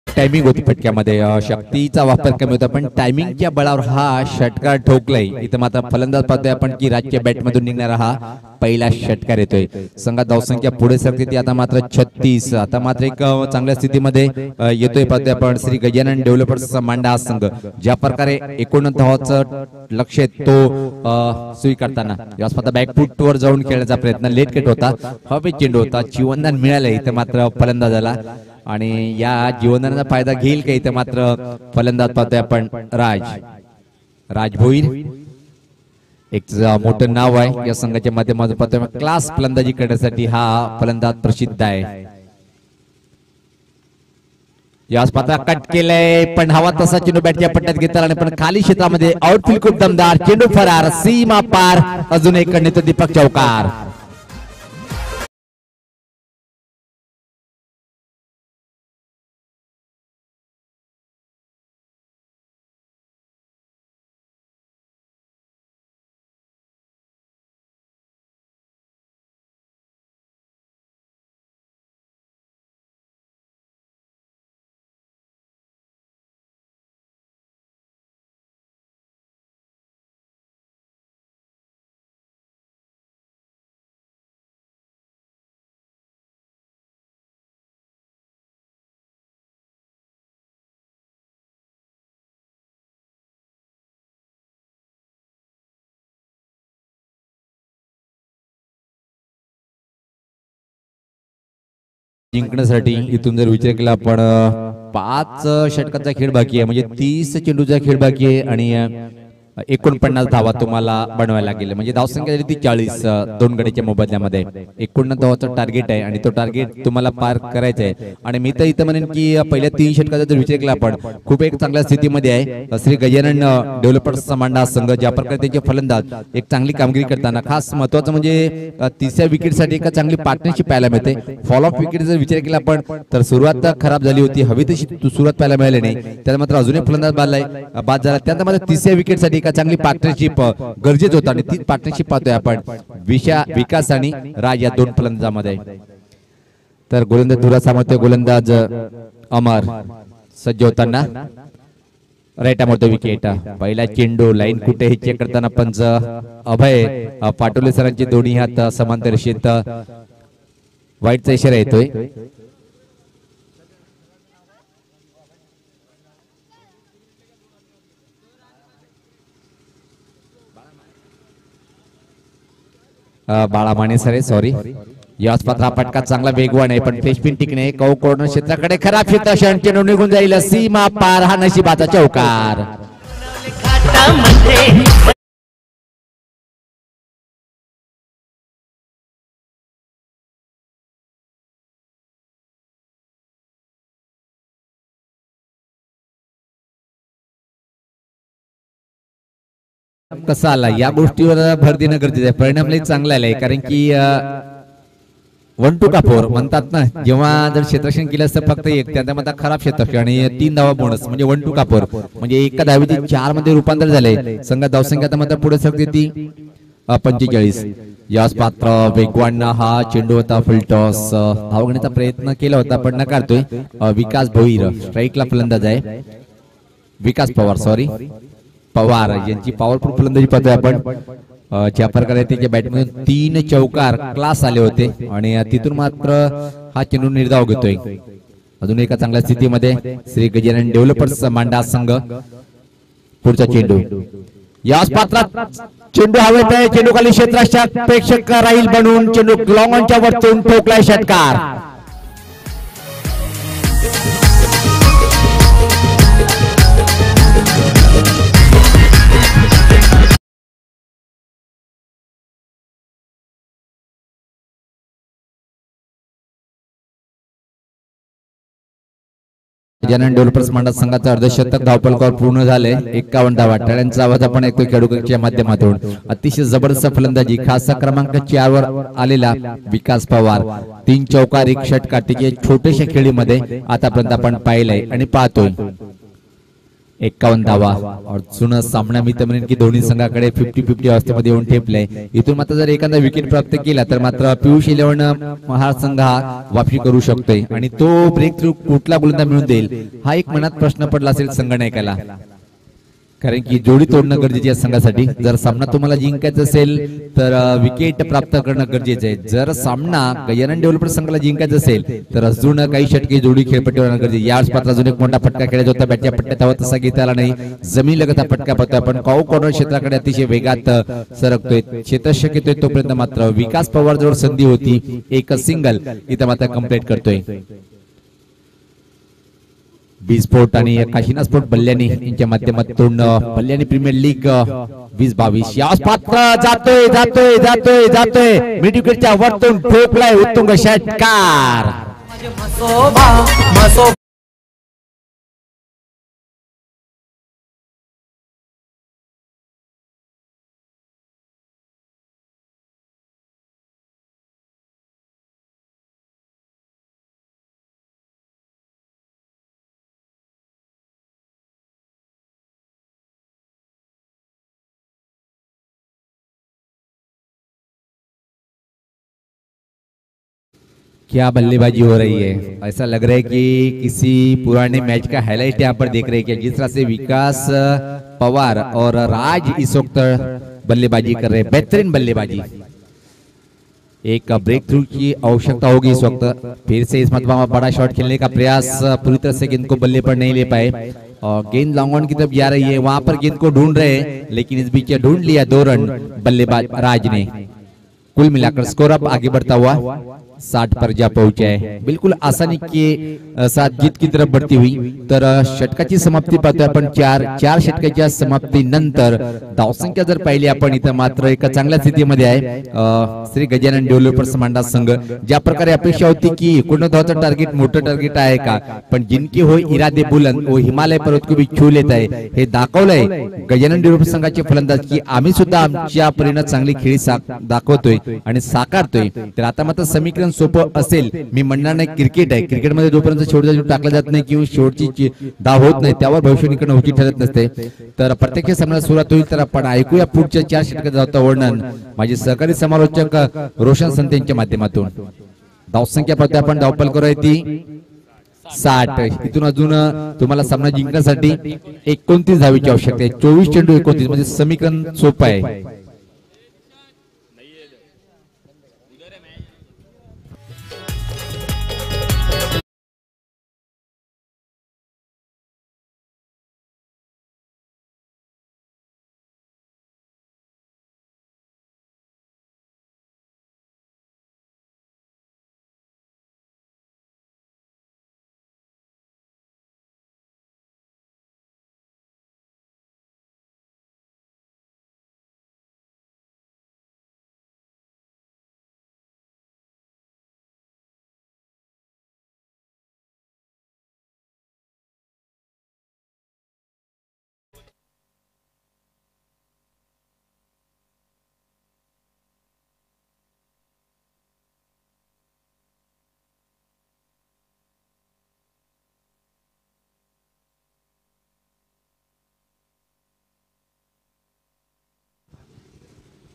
टायमिंग होती फटक्यामध्ये. शक्तीचा वापर कमी होता पण टायमिंगच्या बळावर हा षटकार ठोकलाय. इथं मात्र फलंदाज पाहतोय आपण की राजच्या बॅट मधून निघणारा हा पहिला षटकार येतोय. संघात धावसंख्या पुढे सरकते ती आता मात्र 36. आता मात्र एक चांगल्या स्थितीमध्ये येतोय पाहतोय आपण श्री गजानन डेव्हलपर्सचा मांडा हा संघ. ज्या प्रकारे 89 धावाचं लक्ष तो स्वीकारताना यास्पता बॅकफूट वर जाऊन खेळण्याचा प्रयत्न लेट कट होता. हवे चेंडू होता. जीवनदान मिळालं इथं मात्र फलंदाजाला आणि या जीवनदानाचा फायदा घेईल का इथं मात्र फलंदाज पाहतोय आपण राज भोईर. एक मोठं नाव आहे या संघाच्या माध्यमातून पाहतोय. क्लास फलंदाजी करण्यासाठी हा फलंदाज प्रसिद्ध आहे. यास पात्र कट केलंय पण हवा तसा चेंडू बॅटच्या पट्ट्यात घेतला आणि पण खाली क्षेत्रामध्ये आउटफील्ड खूप दमदार. चेंडू फरार. सीमा पार. अजून एक करणे दीपक चौकार. जिंकण्यासाठी इथून जर विचार केला आपण 5 षटकाचा खेळ बाकी आहे म्हणजे 30 चेंडूचा खेळ बाकी आहे आणि 49 धावा तुम्हाला बनवायला लागेल म्हणजे धावसंख्या झाली ती 40 दोन गड्याच्या मोबदल्यामध्ये 49 धावाचं टार्गेट आहे आणि तो टार्गेट तुम्हाला पार करायचा आहे. आणि मी तर इथं म्हणेन की पहिल्या 3 षटकाचा जर विचार केला आपण खूप एक चांगल्या स्थितीमध्ये आहे श्री गजानन डेव्हलपर्सचा मांडा संघ. ज्या प्रकारे त्यांचे फलंदाज एक चांगली कामगिरी करताना खास महत्वाचं म्हणजे 30व्या विकेटसाठी एक चांगली पार्टनरशिप पाहायला मिळते. फॉलोअप विकेट जर विचार केला आपण तर सुरुवात खराब झाली होती. हवी तशी सुरुवात पाहायला मिळाली नाही. त्यात मात्र अजूनही फलंदाज बाद झाला. त्यानंतर मात्र 30व्या विकेटसाठी चांगली पार्टनरशिप गरजेचं होतं आणि तीच पार्टनरशिप पाहतोय आपण विकास आणि राज या दोन फलंदाजामध्ये. तर गोलंदाज धुरा सामर्थ्य गोलंदाज अमर सज्ज होताना राईट अमरतो विकेट. पहिला चेंडू लाईन कुठे हे चेक करताना पंच अभय पाटोले सरांचे दोन्ही हात समांतर रेषेत वाईटचा इशारा येतोय. बाळा माने सर सॉरी. याच पात्र फटका चांगला वेगवान आहे पण फ्लेश पिन टिकणे कौ कॉर्नर क्षेत्राकडे खराब क्षेत्र चेंडू निघून जाईल. सीमा पार हा नशिबाचा चौकार. कसा आला या गोष्टीवर भर देणं गरजेचं आहे. परिणाम लई चांगला आलाय कारण की 1 to 4 म्हणतात ना जेव्हा जर क्षेत्ररक्षण केलं असतं फक्त एक त्यामध्ये खराब क्षेत्ररक्षण आणि 3 धावा बोनस म्हणजे 1 to 4 म्हणजे एका धावेचे 4 मध्ये रूपांतर झाले. संघात धावसंख्या मात्र पुढे सरकते ती 45. यास पात्र वेगवान हा चेंडू होता. फुलटॉस धावण्याचा प्रयत्न केला होता पण नकारतोय. विकास भोईर स्ट्राईकला फलंदाज आहे. विकास पवार सॉरी पवार यांची पॉवरफुल फलंदाजी पाहतोय आपण. ज्या प्रकारे त्याच्या बॅटमधून 3 चौकार क्लास आले होते आणि तिथून मात्र हा चेंडू निर्धाव घेतोय. अजून एका चांगल्या स्थितीमध्ये श्री गजानन डेव्हलपर्स मांडा संघ. पुढचा चेंडू याच पात्रात चेंडू हवेत आहे. चेंडू खाली क्षेत्ररक्षक प्रेक्षक राहील बनून चेंडू लॉंग ऑनच्या वरतून ठोकलाय षटकार. गजानन डेव्हलपर्स मंडळ संघाचा अर्धशतक धावफलकावर पूर्ण झाले. 51 धावा. टाळ्यांचा आवाज आपण ऐकतो खेळाडूच्या माध्यमातून. अतिशय जबरदस्त फलंदाजी. खास क्रमांक 4 वर आलेला विकास पवार. 3 चौकार 1 षटकार तिचे छोट्याशा खेळीमध्ये आतापर्यंत आपण पाहिलंय आणि पाहतोय. 51 धावा. अजून सामना मी तर म्हणेन की दोन्ही संघाकडे 50-50 अवस्थेमध्ये येऊन ठेपले. इथून मात्र जर एखादा विकेट प्राप्त केला तर मात्र पियुष 11 हा संघ हा वापसी करू शकतोय आणि तो ब्रेक थ्रू कुठला गोलंदाज मिळून देईल हा एक मनात प्रश्न पडला असेल संघनायकाला. कारण की जोडी तोडणं गरजेचे आहे संघासाठी. जर सामना तुम्हाला जिंकायचा असेल तर विकेट प्राप्त करणं गरजेचं आहे. जर सामना गजानन डेव्हलपर्स संघाला जिंकायचा असेल तर अजून काही षटके जोडी खेळपट्टीवर गरजेचे. याच पात्र अजून एक मोठा फटका खेळायचा होता. बॅटच्या पट्ट्यात हवा तसा घेता आला नाही. जमीन लगत हा फटका पडतोय. आपण काऊ कॉर्नर क्षेत्राकडे अतिशय वेगात सरकतोय. क्षेत्ररक्षक येतोय तोपर्यंत मात्र विकास पवार जवळ संधी होती. एक सिंगल इथं मात्र कंप्लीट करतोय. स्पोर्ट आणि काशीना स्पोर्ट बल्ल्यानी यांच्या माध्यमातून बल्ल्यानी प्रीमियर लीग 20-22 याच पात्र जातोय जातोय जातोय जातोय मिड विकेटच्या वरतून ठोकलाय उत्तुंग षटकार. क्या बल्लेबाजी हो रही है. ऐसा लग रहा है कि किसी पुराने मैच का हाईलाइट यहाँ पर देख रहे हैं कि जिस तरह से विकास पवार और राज इस वक्त बल्लेबाजी कर रहे हैं. बेहतरीन बल्लेबाजी. एक ब्रेक थ्रू की आवश्यकता होगी इस वक्त. फिर से इस मरतबा बड़ा शॉट खेलने का प्रयास पूरी तरह से गेंद को बल्ले पर नहीं ले पाए और गेंद लॉन्ग ऑन की तरफ जा रही है. वहां पर गेंद को ढूंढ रहे हैं लेकिन इस बीच ढूंढ लिया 2 रन बल्लेबाज राज ने. कुल मिलाकर स्कोर अब आगे बढ़ता हुआ 60 पर जा पहुंचा है. बिल्कुल आसानी के साथ जीत की तरफ बढ़ती हुई. तर षटकाची समाप्ती पाहतोय आपण. 4 षटकाच्या समाप्तीनंतर धावसंख्या जर पाहिली आपण इथं मात्र एका चांगल्या स्थितीमध्ये आहे श्री गजानन डेव्हलपर्स मांडा संघ. ज्या प्रकारे अपेक्षा होती की 19 धावाचं टार्गेट मोठं टार्गेट आहे का, पण जिनकी होय इरादे बुलंद व हिमालय पर्वत को भी छू लेत आहे हे दाखवलंय गजानन डेव्हलपर्स संघाचे फलंदाज की आम्ही सुद्धा आमच्या परीने चांगली खेळी दाखवतोय आणि साकारतोय. तर आता मात्र समीकरण सोपं असेल मी म्हणणार नाही. क्रिकेट आहे. क्रिकेटमध्ये जोपर्यंत शेवटचा चेंडू टाकला जात नाही किंवा शेवटची धाव होत नाही त्यावर भविष्य निकरण होती ठरत नसते. तर प्रत्यक्ष सामन्याला सुरुवात होईल तर आपण ऐकूया पुढच्या 4 षटकात धावता वर्णन माझे सहकारी समालोचक रोशन संत यांच्या माध्यमातून. धावसंख्या पाहतोय आपण. धावफल करूया ती 60. इथून अजून तुम्हाला सामना जिंकण्यासाठी 29 धावेची आवश्यकता आहे. 24 चेंडू 29 म्हणजे समीकरण सोपं आहे.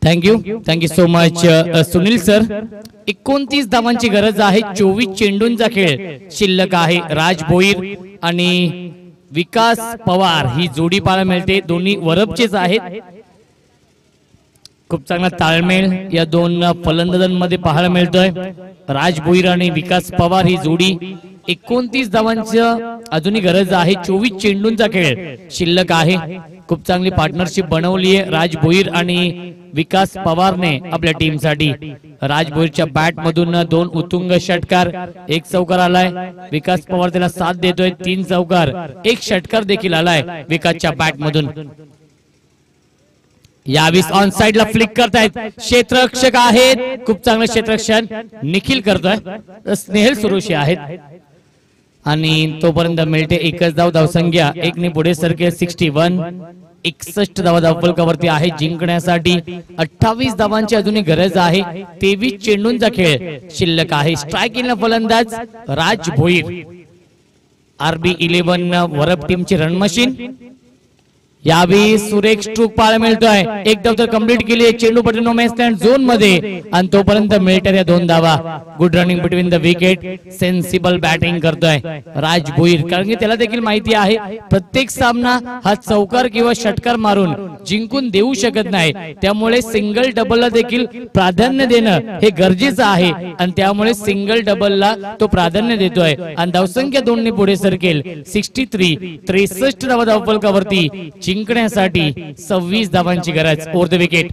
Thank you so much Sunil sir. 29 धावांची गरज आहे. 24 चेंडूंचा खेळ शिल्लक आहे. राज भोईर आणि विकास पवार ही जोडी पाहायला मिळते. दोन्ही वरपचेच आहेत. खूप चांगला ताळमेळ या दोन फलंदाजांमध्ये पाहायला मिळतोय. राज भोईर आणि विकास पवार ही जोडी 29 धावांचं अजूनही गरज आहे. 24 चेंडूंचा खेळ शिल्लक आहे. खूप चांगली पार्टनरशिप बनवली आहे राज भोईर आणि विकास पवारने आपल्या टीमसाठी. राज भोईरच्या बॅट मधून 2 उत्तुंग षटकार, 1 चौकार आलाय. विकास पवार त्याला साथ देतोय. 3 चौकार, 1 षटकार देखील आलाय विकासच्या बॅट मधून. यावेळी ऑन साइड ला फ्लिक करतायत क्षेत्ररक्षक आहेत. खूप चांगलं क्षेत्ररक्षण निखिल करतोय. स्नेहल सुरोशी आहेत आणि तोपर्यंत मिळते एकच धावसंख्या. 1 ने पुढे सरके 61. 61 धावा धावफलकावरती आहे जिंकण्यासाठी. 28 धावांची अजूनही गरज आहे. 23 चेंडूंचा खेळ शिल्लक आहे. स्ट्रायकिंगला फलंदाज राज भोईर. RB11 वरप टीमची रणमशीन. यावेळी सुरेख स्ट्रोक पाहायला मिळतोय. एक धाव तर कंप्लीट केली. चेंडू पटून नो मॅन झोन मध्ये आणि तोपर्यंत मिळतात या 2 धावा. Good running between the wicket. Sensible batting करतोय राज भोईर. कारण की त्याला देखील माहिती आहे प्रत्येक सामना हा चौकार किंवा षटकार मारून जिंकून देऊ शकत नाही. त्यामुळे सिंगल डबलला देखील प्राधान्य देणं हे गरजेचं आहे आणि त्यामुळे सिंगल डबलला तो प्राधान्य देतोय. आणि धावसंख्या 2 ने पुढे सरकेल 63. 63 धावा धावफलकावरती जिंकण्यासाठी 26 धावांची गरज. Over the wicket.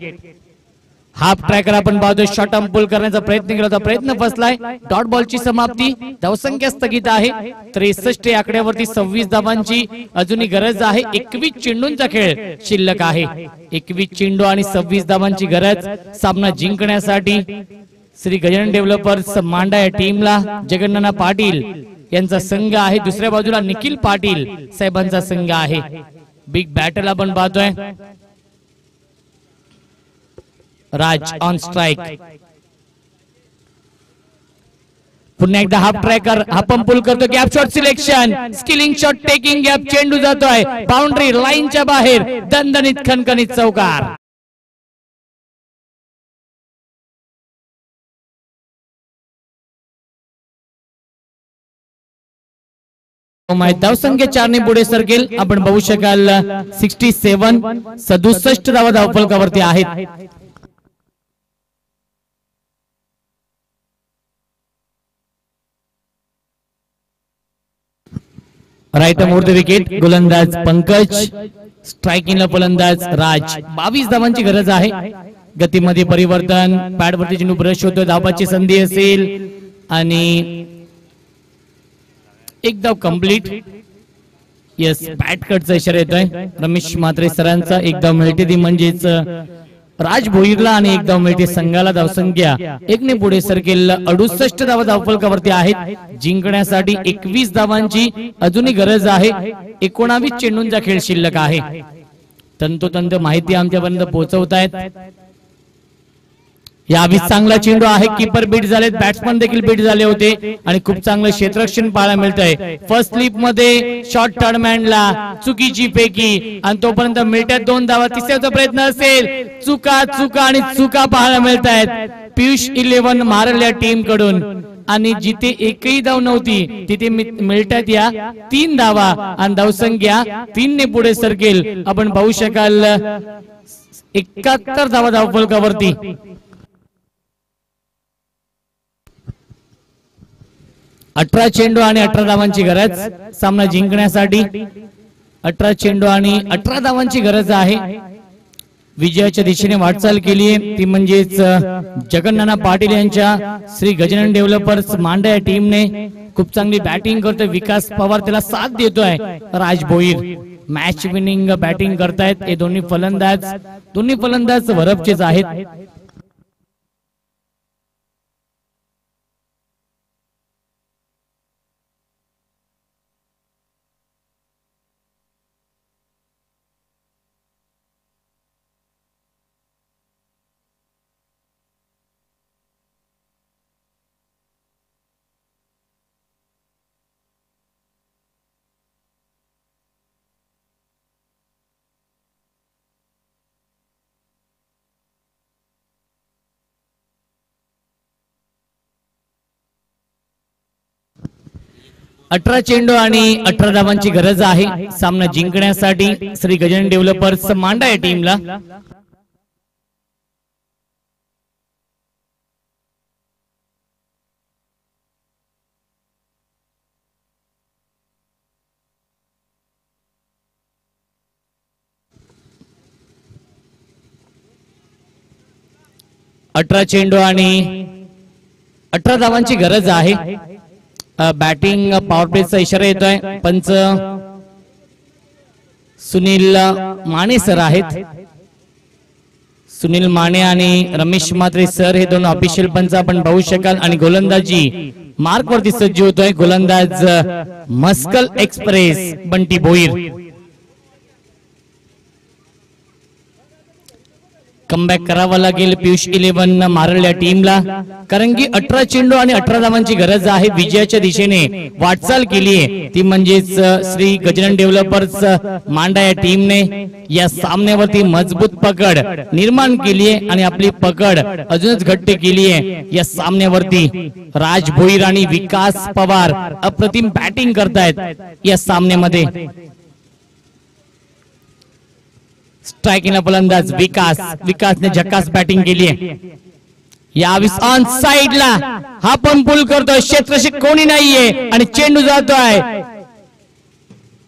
Half tracker आपण पाहतोय. शॉर्ट आर्म पुल करण्याचा प्रयत्न केला होता. प्रयत्न फसलाय. डॉट बॉलची समाप्ती. धावसंख्या स्थगित आहे 63 या आकड्यावरती. 26 धावांची अजूनही गरज आहे. 21 चेंडूंचा खेळ शिल्लक आहे. 21 चेंडू आणि 26 धावांची गरज सामना जिंकण्यासाठी. श्री गजानन डेव्हलपर्स मांडा या टीमला जगन्नाना पाटील यांचा संघ आहे. दुसऱ्या बाजूला निखिल पाटील साहेबांचा संघ आहे. बिग बॅटल आपण पाहतोय. राज ऑन स्ट्राइक. पुन्हा एकदा हाफ ट्रॅकर आपण पुल करतो. Gap shot selection. Skilling shot taking gap. चेंडू जातोय बाउंड्री लाईनच्या बाहेर. दणदणीत खणखणीत चौकार. धावसंख्या 4 ने पुढे सरकेल. आपण बघू शकाल 67. 67 धावा धावफलकावरती आहेत. Right over the wicket. गोलंदाज पंकज. स्ट्रायकिंगला फलंदाज राज. 22 धावांची गरज आहे. गतीमध्ये परिवर्तन. पॅडवरती चेंडू ब्रश होतो. धावाची संधी असेल आणि एक धाव कंप्लीट. यस, बॅट कटचा इशारा येतोय रमेश म्हात्रे सरांचा. एक धाव मिळते ती म्हणजेच राज भोईरला आणि एक धाव मिळते संघाला. धावसंख्या 1 ने पुढे सरकेल 68 धावा धावफलकावरती आहेत. जिंकण्यासाठी 21 धावांची अजूनही गरज आहे. 19 चेंडूंचा खेळ शिल्लक आहे. तंतोतंत माहिती आमच्यापर्यंत पोहोचवतायत. यावेळी चांगला चेंडू आहे. कीपर बीट झालेत. बॅट्समन देखील बीट झाले होते आणि खूप चांगलं क्षेत्ररक्षण पाहायला मिळतंय. फर्स्ट स्लिप मध्ये शॉर्ट टर्नमॅनला चुकीची फेकी आणि तोपर्यंत मिळतात 2 धावा. तिसऱ्याचा प्रयत्न असेल. चुका चुका आणि चुका पाहायला मिळत आहेत पियुष 11 मारल्या टीम कडून. आणि जिथे एकही धाव नव्हती तिथे मिळतात या 3 धावा आणि धावसंख्या 3 ने पुढे सरकेल. आपण पाहू शकाल 71 धावा धावफलकावरती. 18 चेंडू आणि 18 धावांची गरज सामना जिंकण्यासाठी. 18 चेंडू आणि 18 धावांची गरज आहे. विजयाच्या दिशेने वाटचाल केली आहे ती म्हणजेच जगन्नाना पाटील यांच्या श्री गजानन डेव्हलपर्स मांडा या टीमने. खूप चांगली बॅटिंग करतोय विकास पवार. त्याला साथ देतोय राज भोईर. मॅच विनिंग बॅटिंग करतायत हे दोन्ही फलंदाज वरपचेच आहेत. 18 चेंडू आणि 18 धावांची गरज आहे सामना जिंकण्यासाठी श्री गजानन डेव्हलपर्स मांडा या टीमला. अठरा चेंडू आणि 18 धावांची गरज आहे. बॅटिंग पॉवर प्लेचा इशारा येतोय. पंच सुनील माने सर आहेत. सुनील माने आणि रमेश म्हात्रे सर हे दोन ऑफिशियल पंच आपण पाहू शकाल. आणि गोलंदाजी मार्क वरती सज्ज होतोय गोलंदाज muscle express Bunty Bhoir. Comeback करावा लागेल पियुष 11 मारल या टीमला, कारण की 18 चेंडू आणि 18 धावांची गरज आहे. विजयाच्या दिशेने वाटचाल केली आहे ती म्हणजेच श्री गजानन डेव्हलपर्स मांडा या टीमने या सामन्यावरती मजबूत पकड निर्माण केली आहे आणि आपली पकड अजूनच घट्ट केली आहे. या सामन्यावरती राज भोईर आणि विकास पवार अप्रतिम बॅटिंग करतायत. या सामन्यामध्ये स्ट्रायकिंगला फलंदाज विकासने झकास बॅटिंग केली आहे. यावेळी ऑन साइडला हा पण पुल करतोय. क्षेत्ररक्षक कोणी नाहीये आणि चेंडू जातोय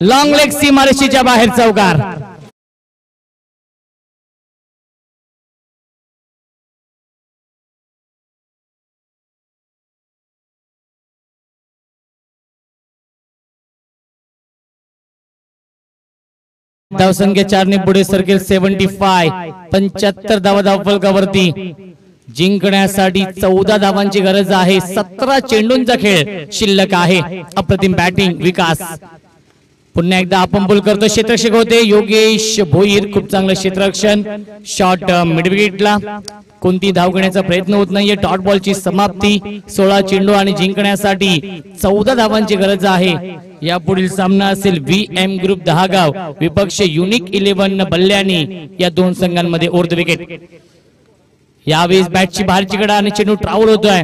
लॉंग लेग सीमारेषेच्या बाहेर चौकार. धावसंख्या 4 ने पुढे सरकेल. 75 धावा फलकावरती जिंकण्यासाठी 14 धावांची गरज आहे. 17 चेंडूंचा खेळ शिल्लक आहे. अप्रतिम बॅटिंग विकास. पुन्हा एकदा आपण बोल करतो. क्षेत्ररक्षक होते योगेश भोईर. खूप चांगलं क्षेत्ररक्षण. शॉट मिड विकेटला. कोणती धाव घेण्याचा प्रयत्न होत नाहीये. डॉट बॉलची समाप्ती. 16 चेंडू आणि जिंकण्यासाठी 14 धावांची गरज आहे. या पुढील सामना असेल VM ग्रुप दहागाव विपक्ष युनिक 11 बल्ल्यानी या दोन संघांमध्ये ओव्हर द विकेट. यावेळी बॅटची बाहेरची कडा आणि चेंडू ट्राउल होतोय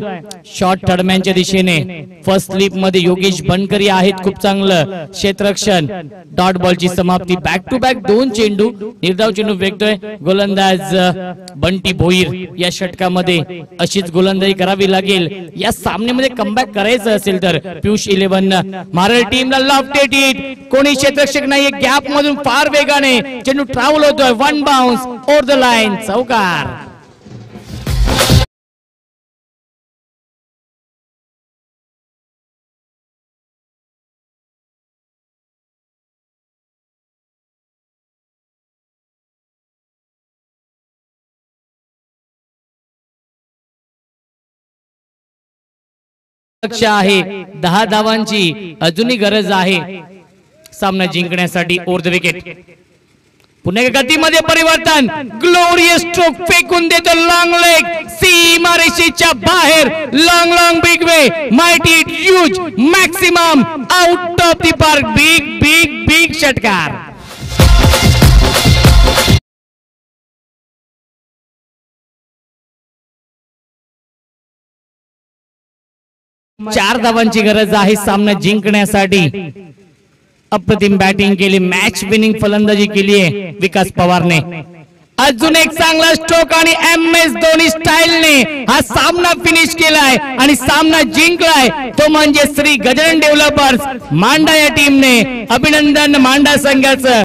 शॉट थर्डमॅनच्या दिशेने. फर्स्ट स्लिप मध्ये योगेश बनकरी आहेत. खूप चांगलं क्षेत्ररक्षण. डॉट बॉलची समाप्ती. बॅक टू बॅक 2 चेंडू निर्धाव चेंडू फेकतोय गोलंदाज बंटी भोईर. या षटकामध्ये अशीच गोलंदाजी करावी लागेल. या सामन्यामध्ये कमबॅक करायचं असेल तर पियुष 11 मारल टीमला लॉफ्टेड हिट. कोणी क्षेत्ररक्षक नाहीये. गॅप मधून फार वेगाने चेंडू ट्राउल होतोय. 1 बाउन्स ओव्हर द लाईन चौकार. आहे 10 धावांची अजूनही गरज आहे सामना जिंकण्यासाठी. Over the wicket. पुन्हा गतीमध्ये परिवर्तन. ग्लोरियस स्ट्रोक फेकून देतो लॉंग लेग सीमारेषेच्या बाहेर. Long big way mighty huge maximum out of the park. Big षटकार. चार धावांची गरज आहे सामना जिंकण्यासाठी. अप्रतिम बॅटिंग केली. मॅच विनिंग फलंदाजी केली आहे विकास पवारने. अजून एक चांगला स्ट्रोक आणि MS धोनी स्टाईलने हा सामना फिनिश केलाय आणि सामना जिंकलाय तो म्हणजे श्री गजानन डेव्हलपर्स मांडा या टीमने. अभिनंदन मांडा संघाचं.